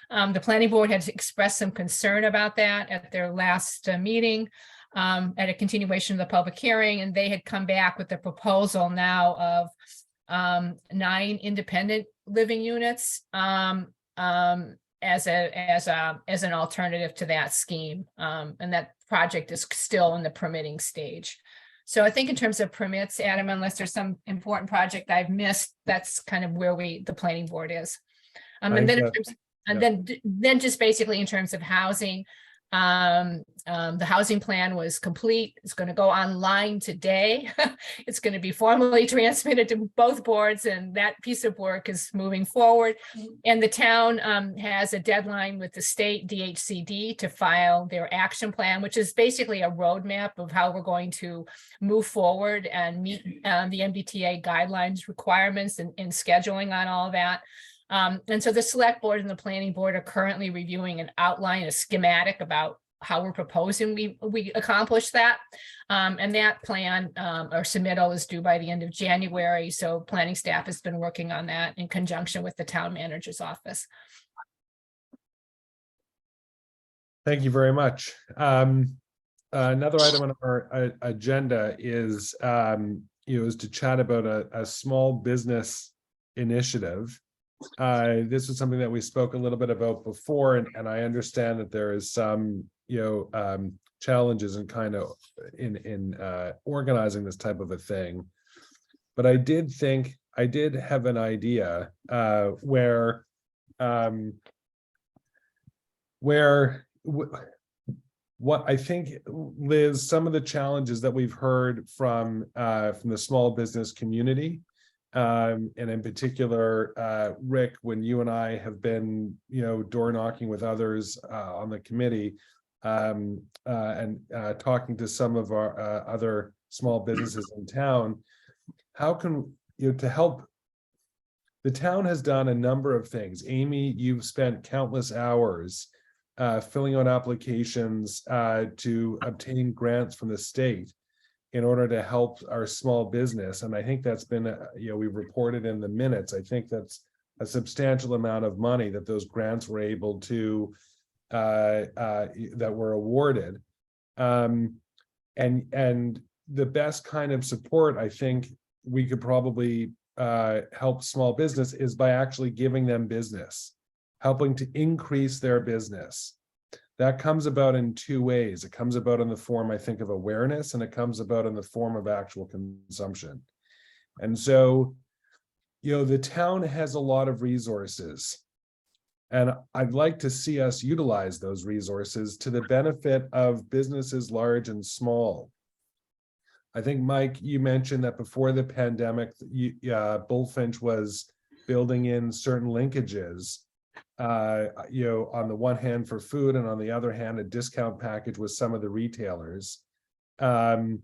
The planning board had expressed some concern about that at their last meeting at a continuation of the public hearing, and they had come back with the proposal now of 9 independent living units as an alternative to that scheme, and that project is still in the permitting stage. So I think in terms of permits, Adam, unless there's some important project I've missed, that's kind of where the planning board is. And then in terms of, then just basically in terms of housing, the housing plan was complete. It's going to go online today. It's going to be formally transmitted to both boards, and that piece of work is moving forward. And the town has a deadline with the state DHCD to file their action plan, which is basically a roadmap of how we're going to move forward and meet the MBTA guidelines requirements and scheduling on all that. And so the select board and the planning board are currently reviewing an outline, a schematic about how we're proposing we accomplish that. And that plan or submittal is due by the end of January. So planning staff has been working on that in conjunction with the town manager's office. Thank you very much. Another item on our agenda is is to chat about a small business initiative. This is something that we spoke a little bit about before, and I understand that there is some challenges and kind of in organizing this type of a thing. But I did have an idea what I think, Liz, some of the challenges that we've heard from the small business community, and in particular, Rick, when you and I have been, door knocking with others on the committee, and talking to some of our other small businesses in town, how can to help? The town has done a number of things. Amy, you've spent countless hours filling out applications to obtain grants from the state in order to help our small business. And I think that's been, we've reported in the minutes. I think that's a substantial amount of money that those grants were able to, that were awarded. And the best kind of support I think we could probably help small business is by actually giving them business, helping to increase their business. That comes about in two ways. It comes about in the form, I think, of awareness, and it comes about in the form of actual consumption. And so, the town has a lot of resources, and I'd like to see us utilize those resources to the benefit of businesses large and small. I think, Mike, you mentioned that before the pandemic, Bullfinch was building in certain linkages, on the one hand for food, and on the other hand, a discount package with some of the retailers. And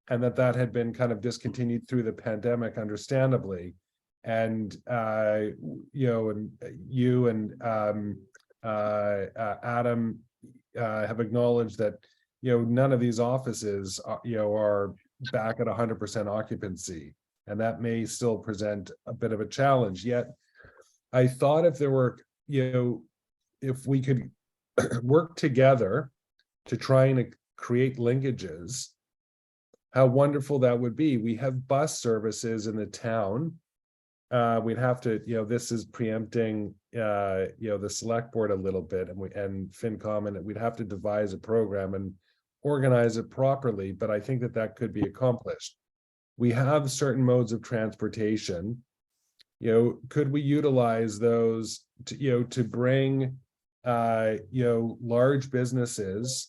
that had been kind of discontinued through the pandemic, understandably. And, and you and Adam have acknowledged that, none of these offices, are back at 100% occupancy, and that may still present a bit of a challenge. Yet I thought if there were, if we could work together to try and create linkages, how wonderful that would be. We have bus services in the town. We'd have to, this is preempting, the select board a little bit, and FinCom, and we'd have to devise a program and organize it properly, but I think that could be accomplished. We have certain modes of transportation. Could we utilize those to bring, large businesses,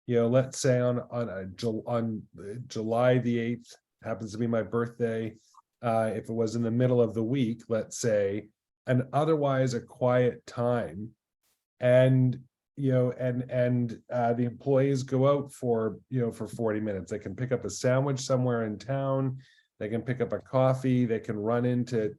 let's say on July the 8th, happens to be my birthday, if it was in the middle of the week, let's say, and otherwise a quiet time, and the employees go out for 40 minutes. They can pick up a sandwich somewhere in town. They can pick up a coffee. They can run into,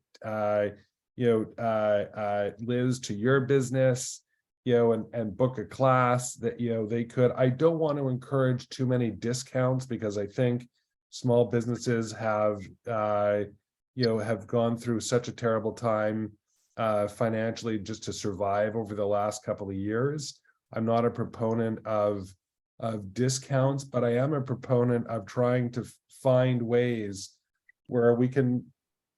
Liz, to your business, and book a class that, they could. I don't want to encourage too many discounts, because I think small businesses have gone through such a terrible time financially just to survive over the last couple of years. I'm not a proponent of discounts, but I am a proponent of trying to find ways where we can,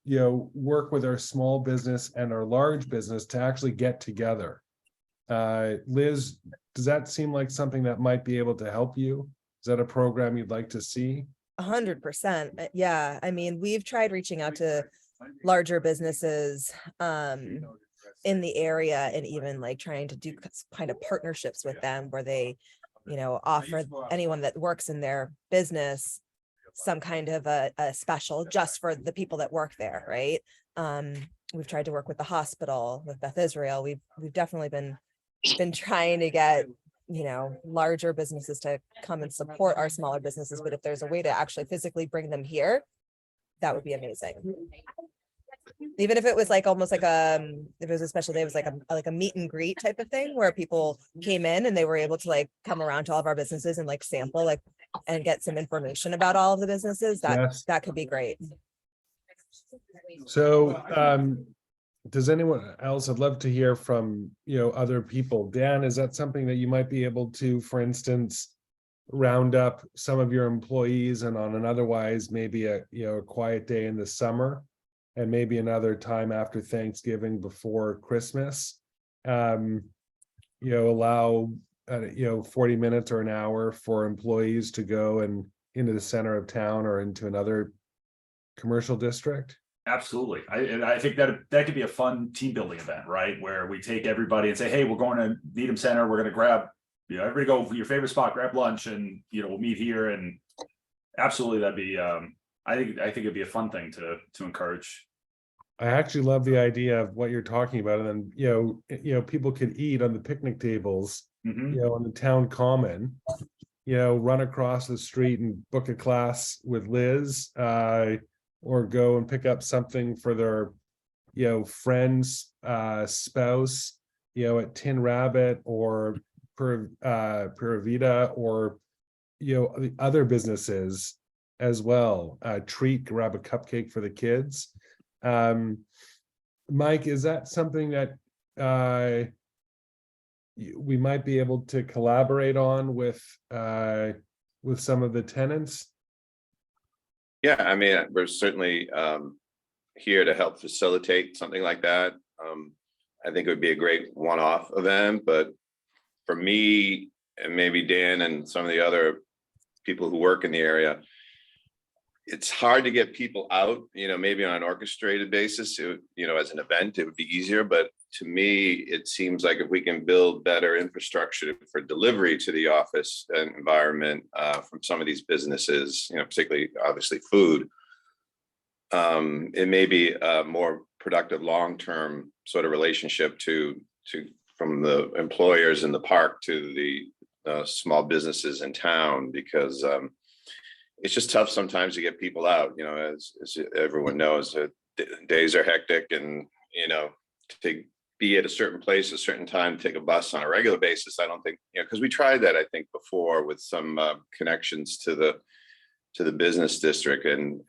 work with our small business and our large business to actually get together. Liz, does that seem like something that might be able to help you? Is that a program you'd like to see? 100%. Yeah. I mean, we've tried reaching out to larger businesses in the area, and even like trying to do kind of partnerships with them where they, offer anyone that works in their business some kind of a special just for the people that work there, right? We've tried to work with the hospital, with Beth Israel. We've definitely been trying to get, larger businesses to come and support our smaller businesses. But if there's a way to actually physically bring them here, that would be amazing. Even if it was like almost like if it was a special day, it was like a meet and greet type of thing where people came in and they were able to like come around to all of our businesses and like sample like and get some information about all of the businesses. That could be great. So does anyone else? I'd love to hear from other people. Dan, is that something that you might be able to, for instance, round up some of your employees, and on an otherwise maybe a quiet day in the summer, and maybe another time after Thanksgiving before Christmas, allow 40 minutes or an hour for employees to go and into the center of town or into another commercial district? Absolutely. And I think that could be a fun team building event, right? Where we take everybody and say, hey, we're going to Needham Center. We're going to grab, everybody go for your favorite spot, grab lunch, and, we'll meet here. And absolutely, that'd be, I think it'd be a fun thing to encourage. I actually love the idea of what you're talking about. And then, people could eat on the picnic tables, Mhm. on the town common, run across the street and book a class with Liz, or go and pick up something for their, friend's spouse, at Tin Rabbit or Pura Vida, or, the other businesses as well. Treat, grab a cupcake for the kids. Mike, is that something that we might be able to collaborate on with some of the tenants? Yeah, I mean, we're certainly here to help facilitate something like that. I think it would be a great one-off event, but for me, and maybe Dan and some of the other people who work in the area, it's hard to get people out, maybe on an orchestrated basis, as an event, it would be easier. But to me, it seems like if we can build better infrastructure for delivery to the office and environment from some of these businesses, particularly obviously food, it may be a more productive long-term sort of relationship to from the employers in the park to the small businesses in town, because it's just tough sometimes to get people out, as everyone knows, days are hectic, and, to be at a certain place, a certain time, take a bus on a regular basis. I don't think, because we tried that, I think, before with some connections to the business district. And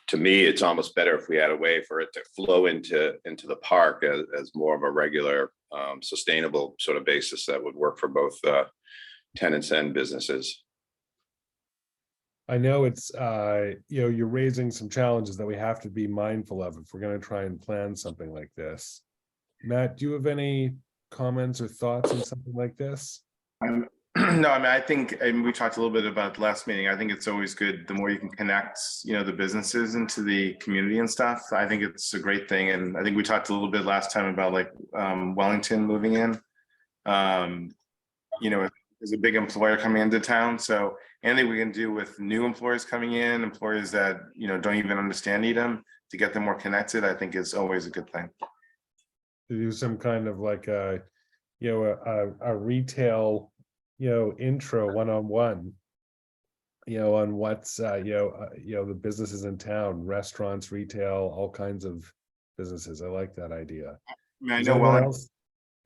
to me, it's almost better if we had a way for it to flow into the park as more of a regular, sustainable sort of basis that would work for both tenants and businesses. I know it's, you're raising some challenges that we have to be mindful of if we're going to try and plan something like this. Matt, do you have any comments or thoughts on something like this? No, I mean, I think, and we talked a little bit about the last meeting. I think it's always good, the more you can connect, the businesses into the community and stuff. I think it's a great thing. And I think we talked a little bit last time about like Wellington moving in. There's a big employer coming into town. So anything we can do with new employers coming in, employers that, don't even understand Needham, to get them more connected, I think is always a good thing. To do some kind of like a retail, intro one-on-one, on what's, the businesses in town, restaurants, retail, all kinds of businesses. I like that idea. I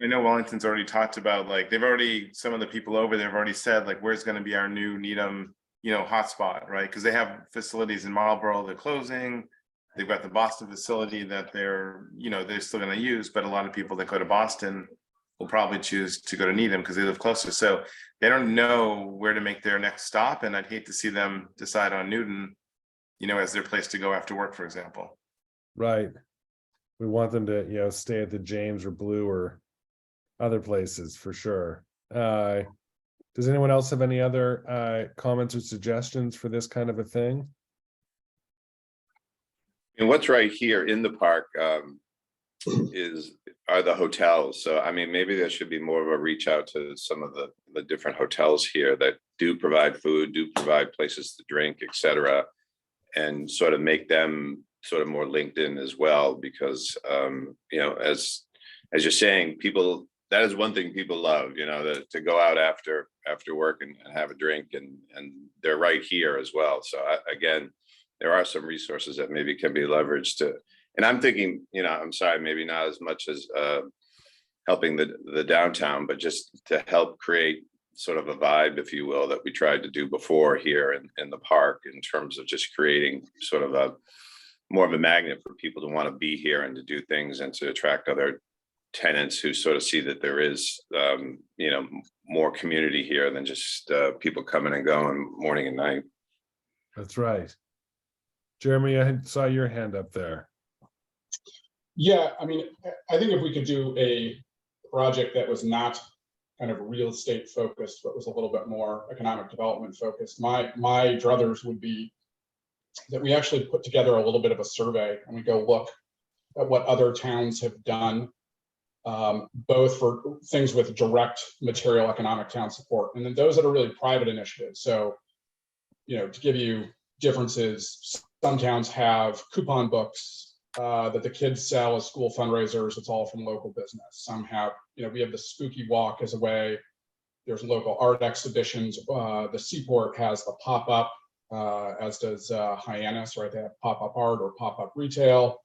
know Wellington's already talked about, like, some of the people over there have already said, like, where's going to be our new Needham, hotspot, right? Because they have facilities in Marlboro, they're closing. They've got the Boston facility that they're still going to use, but a lot of people that go to Boston will probably choose to go to Needham because they live closer. So they don't know where to make their next stop. And I'd hate to see them decide on Newton, as their place to go after work, for example. Right. We want them to, stay at the James or Blue or other places for sure. Does anyone else have any other comments or suggestions for this kind of a thing? And what's right here in the park are the hotels. So, I mean, maybe there should be more of a reach out to some of the different hotels here that do provide food, do provide places to drink, et cetera, and sort of make them sort of more linked in as well. Because, as you're saying, people, that is one thing people love, to go out after work and have a drink, and they're right here as well. So again, there are some resources that maybe can be leveraged to, and I'm thinking, I'm sorry, maybe not as much as helping the downtown, but just to help create sort of a vibe, if you will, that we tried to do before here in the park, in terms of just creating sort of a more of a magnet for people to want to be here and to do things and to attract other tenants who sort of see that there is, more community here than just people coming and going morning and night. That's right. Jeremy, I saw your hand up there. Yeah, I mean, I think if we could do a project that was not kind of real estate focused, but was a little bit more economic development focused. My druthers would be that we actually put together a little bit of a survey and we go look at what other towns have done, both for things with direct material economic town support, and then those that are really private initiatives. So, you know, to give you differences, some towns have coupon books that the kids sell as school fundraisers. It's all from local business. Some have, you know, we have the Spooky Walk as a way. There's local art exhibitions. The Seaport has the pop-up, as does Hyannis, right? They have pop-up art or pop-up retail.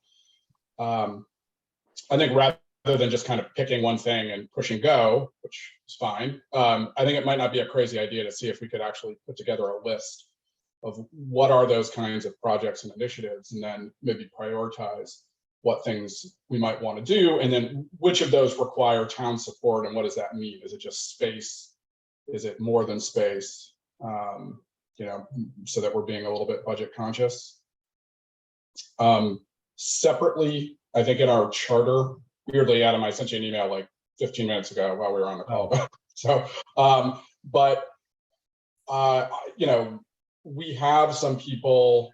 I think rather than just kind of picking one thing and pushing go, which is fine, I think it might not be a crazy idea to see if we could actually put together a list of what are those kinds of projects and initiatives, and then maybe prioritize what things we might want to do, and then which of those require town support, and what does that mean? Is it just space? Is it more than space? You know, so that we're being a little bit budget conscious. Separately, I think in our charter, weirdly, Adam, I sent you an email like 15 minutes ago while we were on the call. So, you know, we have some people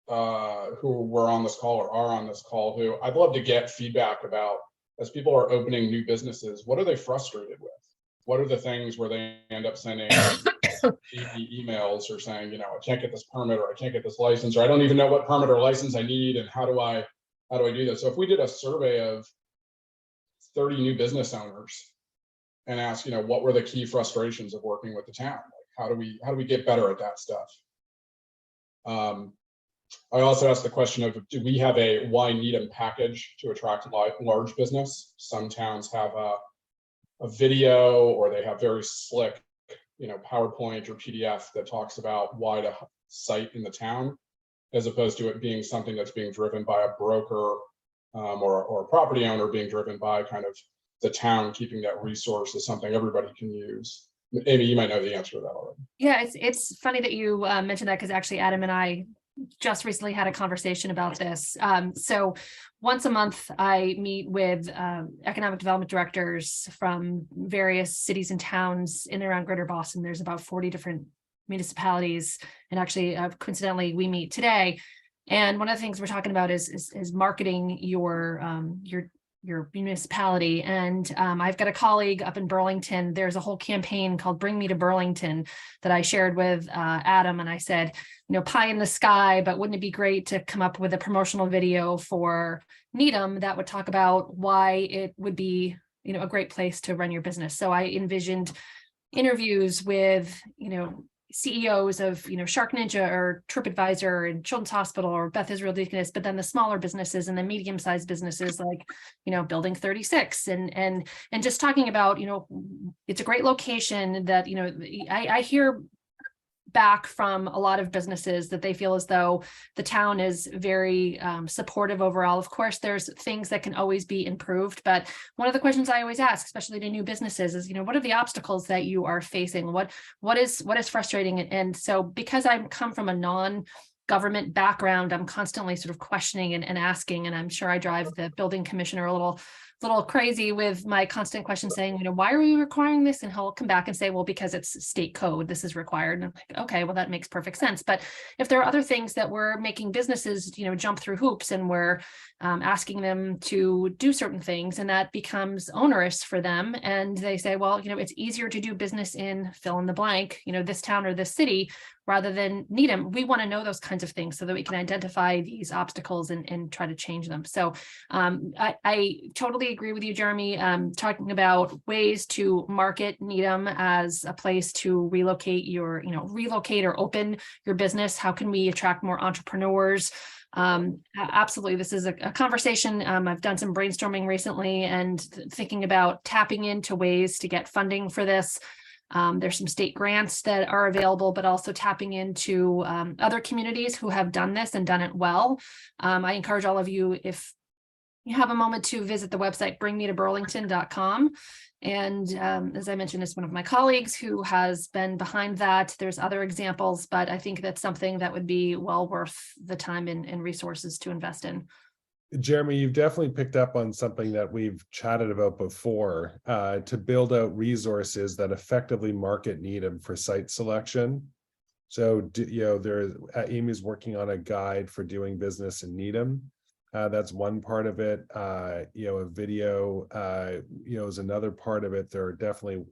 who were on this call or are on this call who I'd love to get feedback about, as people are opening new businesses, what are they frustrated with? What are the things where they end up sending emails or saying, you know, I can't get this permit, or I can't get this license, or I don't even know what permit or license I need, and how do I do this? So if we did a survey of 30 new business owners and ask, you know, what were the key frustrations of working with the town? How do we get better at that stuff? I also asked the question of, do we have a why Needham package to attract large business? Some towns have a video, or they have very slick, you know, PowerPoint or PDF that talks about why to site in the town, as opposed to it being something that's being driven by a broker or a property owner, being driven by kind of the town keeping that resource as something everybody can use. Amy, you might know the answer to that already. Yeah, it's funny that you mentioned that, because actually Adam and I just recently had a conversation about this. So once a month, I meet with economic development directors from various cities and towns in and around Greater Boston. There's about 40 different municipalities, and actually, coincidentally, we meet today. And one of the things we're talking about is marketing your municipality. And I've got a colleague up in Burlington. There's a whole campaign called Bring Me to Burlington that I shared with Adam. And I said, you know, pie in the sky, but wouldn't it be great to come up with a promotional video for Needham that would talk about why it would be, you know, a great place to run your business. So I envisioned interviews with, you know, CEOs of, you know, Shark Ninja or TripAdvisor and Children's Hospital or Beth Israel Deaconess, but then the smaller businesses and the medium-sized businesses like, you know, Building 36 and just talking about, you know, it's a great location that, you know, I hear back from a lot of businesses that they feel as though the town is very supportive overall. Of course, there's things that can always be improved, but one of the questions I always ask, especially to new businesses, is, you know, what are the obstacles that you are facing? What is frustrating? And so because I come from a non-government background, I'm constantly sort of questioning and asking, and I'm sure I drive the building commissioner a little crazy with my constant question saying, you know, why are we requiring this? And he'll come back and say, well, because it's state code, this is required. And I'm like, okay, well, that makes perfect sense. But if there are other things that we're making businesses, you know, jump through hoops, and we're asking them to do certain things, and that becomes onerous for them. And they say, well, you know, it's easier to do business in fill in the blank, you know, this town or this city, rather than Needham. We want to know those kinds of things so that we can identify these obstacles and try to change them. So I totally agree with you, Jeremy, talking about ways to market Needham as a place to relocate or open your business. How can we attract more entrepreneurs? Absolutely. This is a conversation. I've done some brainstorming recently and thinking about tapping into ways to get funding for this. There's some state grants that are available, but also tapping into other communities who have done this and done it well. I encourage all of you, if you have a moment, to visit the website bringmetoburlington.com. And as I mentioned, it's one of my colleagues who has been behind that. There's other examples, but I think that's something that would be well worth the time and resources to invest in. Jeremy, you've definitely picked up on something that we've chatted about before, to build out resources that effectively market Needham for site selection. So, Amy's working on a guide for doing business in Needham. That's one part of it. A video, is another part of it. There are definitely,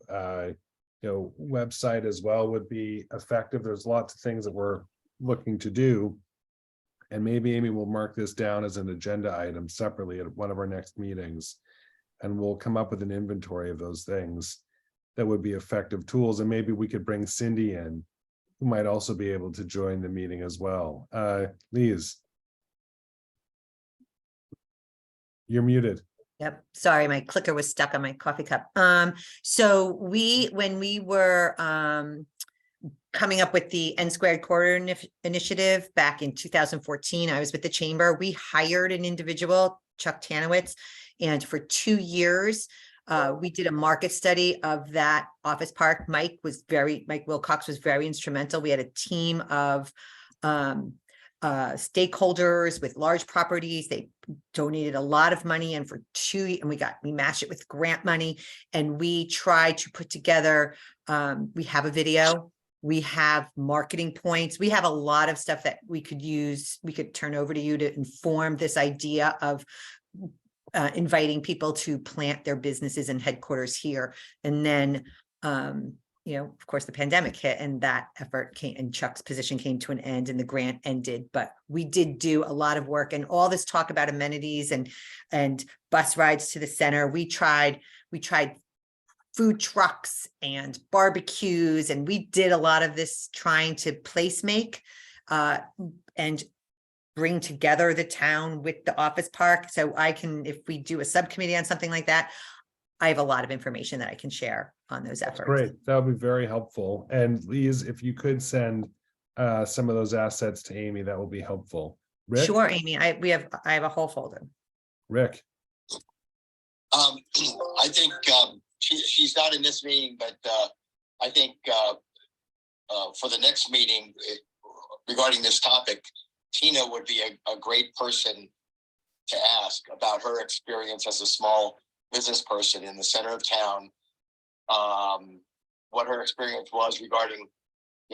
website as well would be effective. There's lots of things that we're looking to do. And maybe Amy will mark this down as an agenda item separately at one of our next meetings. And we'll come up with an inventory of those things that would be effective tools. And maybe we could bring Cindy in, who might also be able to join the meeting as well. Lise. You're muted. Yep, sorry, my clicker was stuck on my coffee cup. So when we were coming up with the N Squared Corridor Initiative back in 2014, I was with the chamber. We hired an individual, Chuck Tanowitz, and for 2 years, we did a market study of that office park. Mike Wilcox was very instrumental. We had a team of stakeholders with large properties. They donated a lot of money, and we matched it with grant money, and we tried to put together, we have a video, we have marketing points, we have a lot of stuff that we could use, we could turn over to you to inform this idea of inviting people to plant their businesses and headquarters here. And then of course, the pandemic hit, and that effort came, and Chuck's position came to an end, and the grant ended. But we did do a lot of work, and all this talk about amenities and bus rides to the center. We tried food trucks and barbecues, and we did a lot of this trying to place make and bring together the town with the office park. So if we do a subcommittee on something like that, I have a lot of information that I can share on those efforts. Great, that would be very helpful. And Lise, if you could send some of those assets to Amy, that will be helpful. Rick? Sure, Amy. I have a whole folder. Rick? I think she's not in this meeting, but I think for the next meeting regarding this topic, Tina would be a great person to ask about her experience as a small business person in the center of town, what her experience was regarding,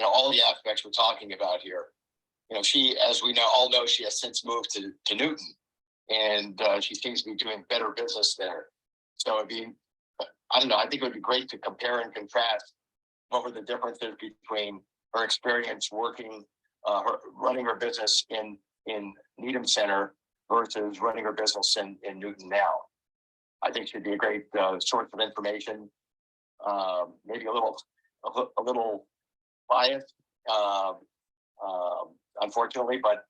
all the aspects we're talking about here. She, as we all know, she has since moved to Newton, and she seems to be doing better business there. So it'd be, I don't know, I think it would be great to compare and contrast what were the differences between her experience working, running her business in Needham Center versus running her business in Newton now. I think she'd be a great source of information. Maybe a little biased, unfortunately, but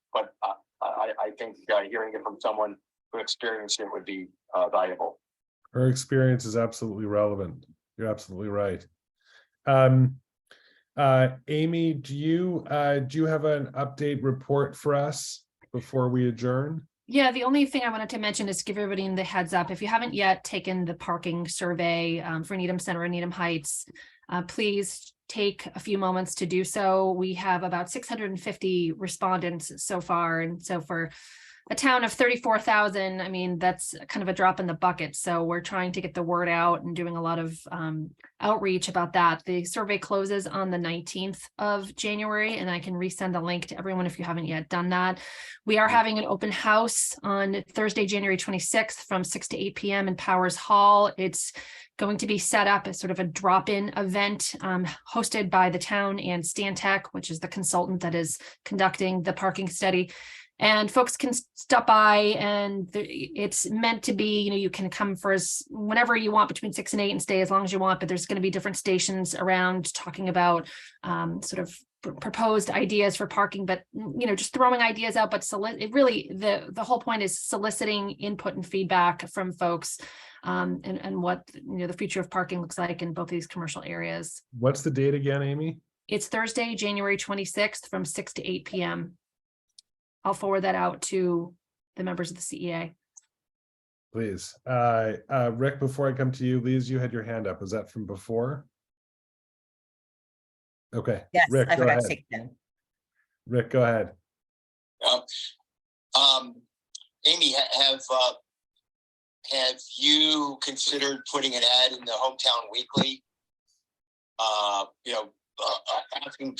I think hearing it from someone who experienced it would be valuable. Her experience is absolutely relevant. You're absolutely right. Amy, do you have an update report for us before we adjourn? Yeah, the only thing I wanted to mention is give everybody the heads up. If you haven't yet taken the parking survey for Needham Center and Needham Heights, please take a few moments to do so. We have about 650 respondents so far. And so for a town of 34,000, I mean, that's kind of a drop in the bucket. So we're trying to get the word out and doing a lot of outreach about that. The survey closes on the 19th of January, and I can resend the link to everyone if you haven't yet done that. We are having an open house on Thursday, January 26th from 6 to 8 p.m. in Powers Hall. It's going to be set up as sort of a drop-in event hosted by the town and Stantec, which is the consultant that is conducting the parking study. And folks can stop by, and it's meant to be, you can come for whenever you want between 6 and 8 and stay as long as you want, but there's going to be different stations around talking about sort of proposed ideas for parking, but, just throwing ideas out, but it really, the whole point is soliciting input and feedback from folks and what, the future of parking looks like in both of these commercial areas. What's the date again, Amy? It's Thursday, January 26th from 6 to 8 p.m. I'll forward that out to the members of the CEA. Please. Rick, before I come to you, Lise, you had your hand up. Is that from before? Okay. Yes, Rick, I go forgot ahead. to take them. Rick, go ahead. Amy, have you considered putting an ad in the Hometown Weekly? Asking,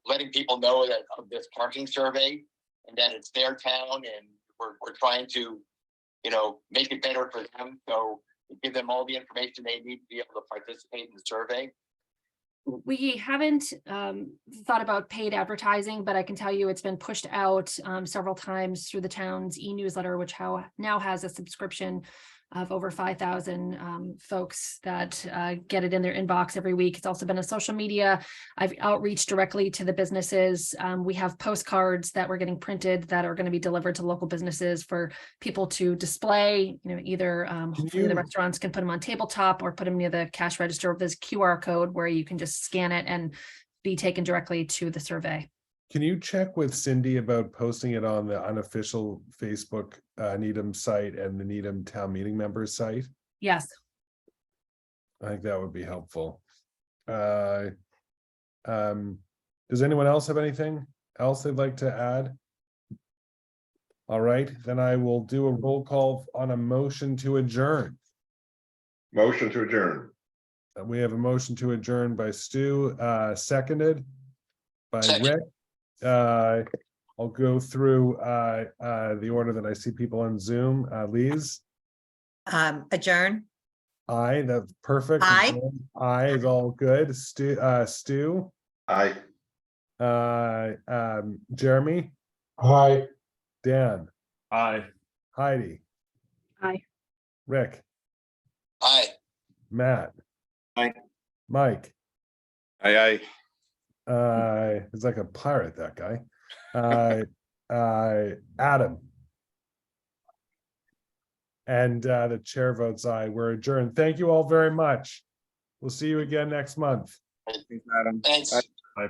letting people know that of this parking survey and that it's their town and we're trying to, make it better for them. So give them all the information they need to be able to participate in the survey. We haven't thought about paid advertising, but I can tell you it's been pushed out several times through the town's e-newsletter, which now has a subscription of over 5,000 folks that get it in their inbox every week. It's also been on social media. I've outreached directly to the businesses. We have postcards that we're getting printed that are going to be delivered to local businesses for people to display. Either hopefully the restaurants can put them on tabletop or put them near the cash register with this QR code where you can just scan it and be taken directly to the survey. Can you check with Cindy about posting it on the unofficial Facebook Needham site and the Needham Town Meeting Members site? Yes. I think that would be helpful. Does anyone else have anything else they'd like to add? All right, then I will do a roll call on a motion to adjourn. Motion to adjourn. We have a motion to adjourn by Stu, seconded by Rick. I'll go through the order that I see people on Zoom. Lise? Adjourn. Aye, that's perfect. Aye. Aye is all good. Stu? Aye. Jeremy? Hi. Dan? Aye. Heidi? Aye. Rick? Aye. Matt? Aye. Mike? Aye. It's like a pirate, that guy. Adam. And the chair votes aye. We're adjourned. Thank you all very much. We'll see you again next month. Thanks. Bye.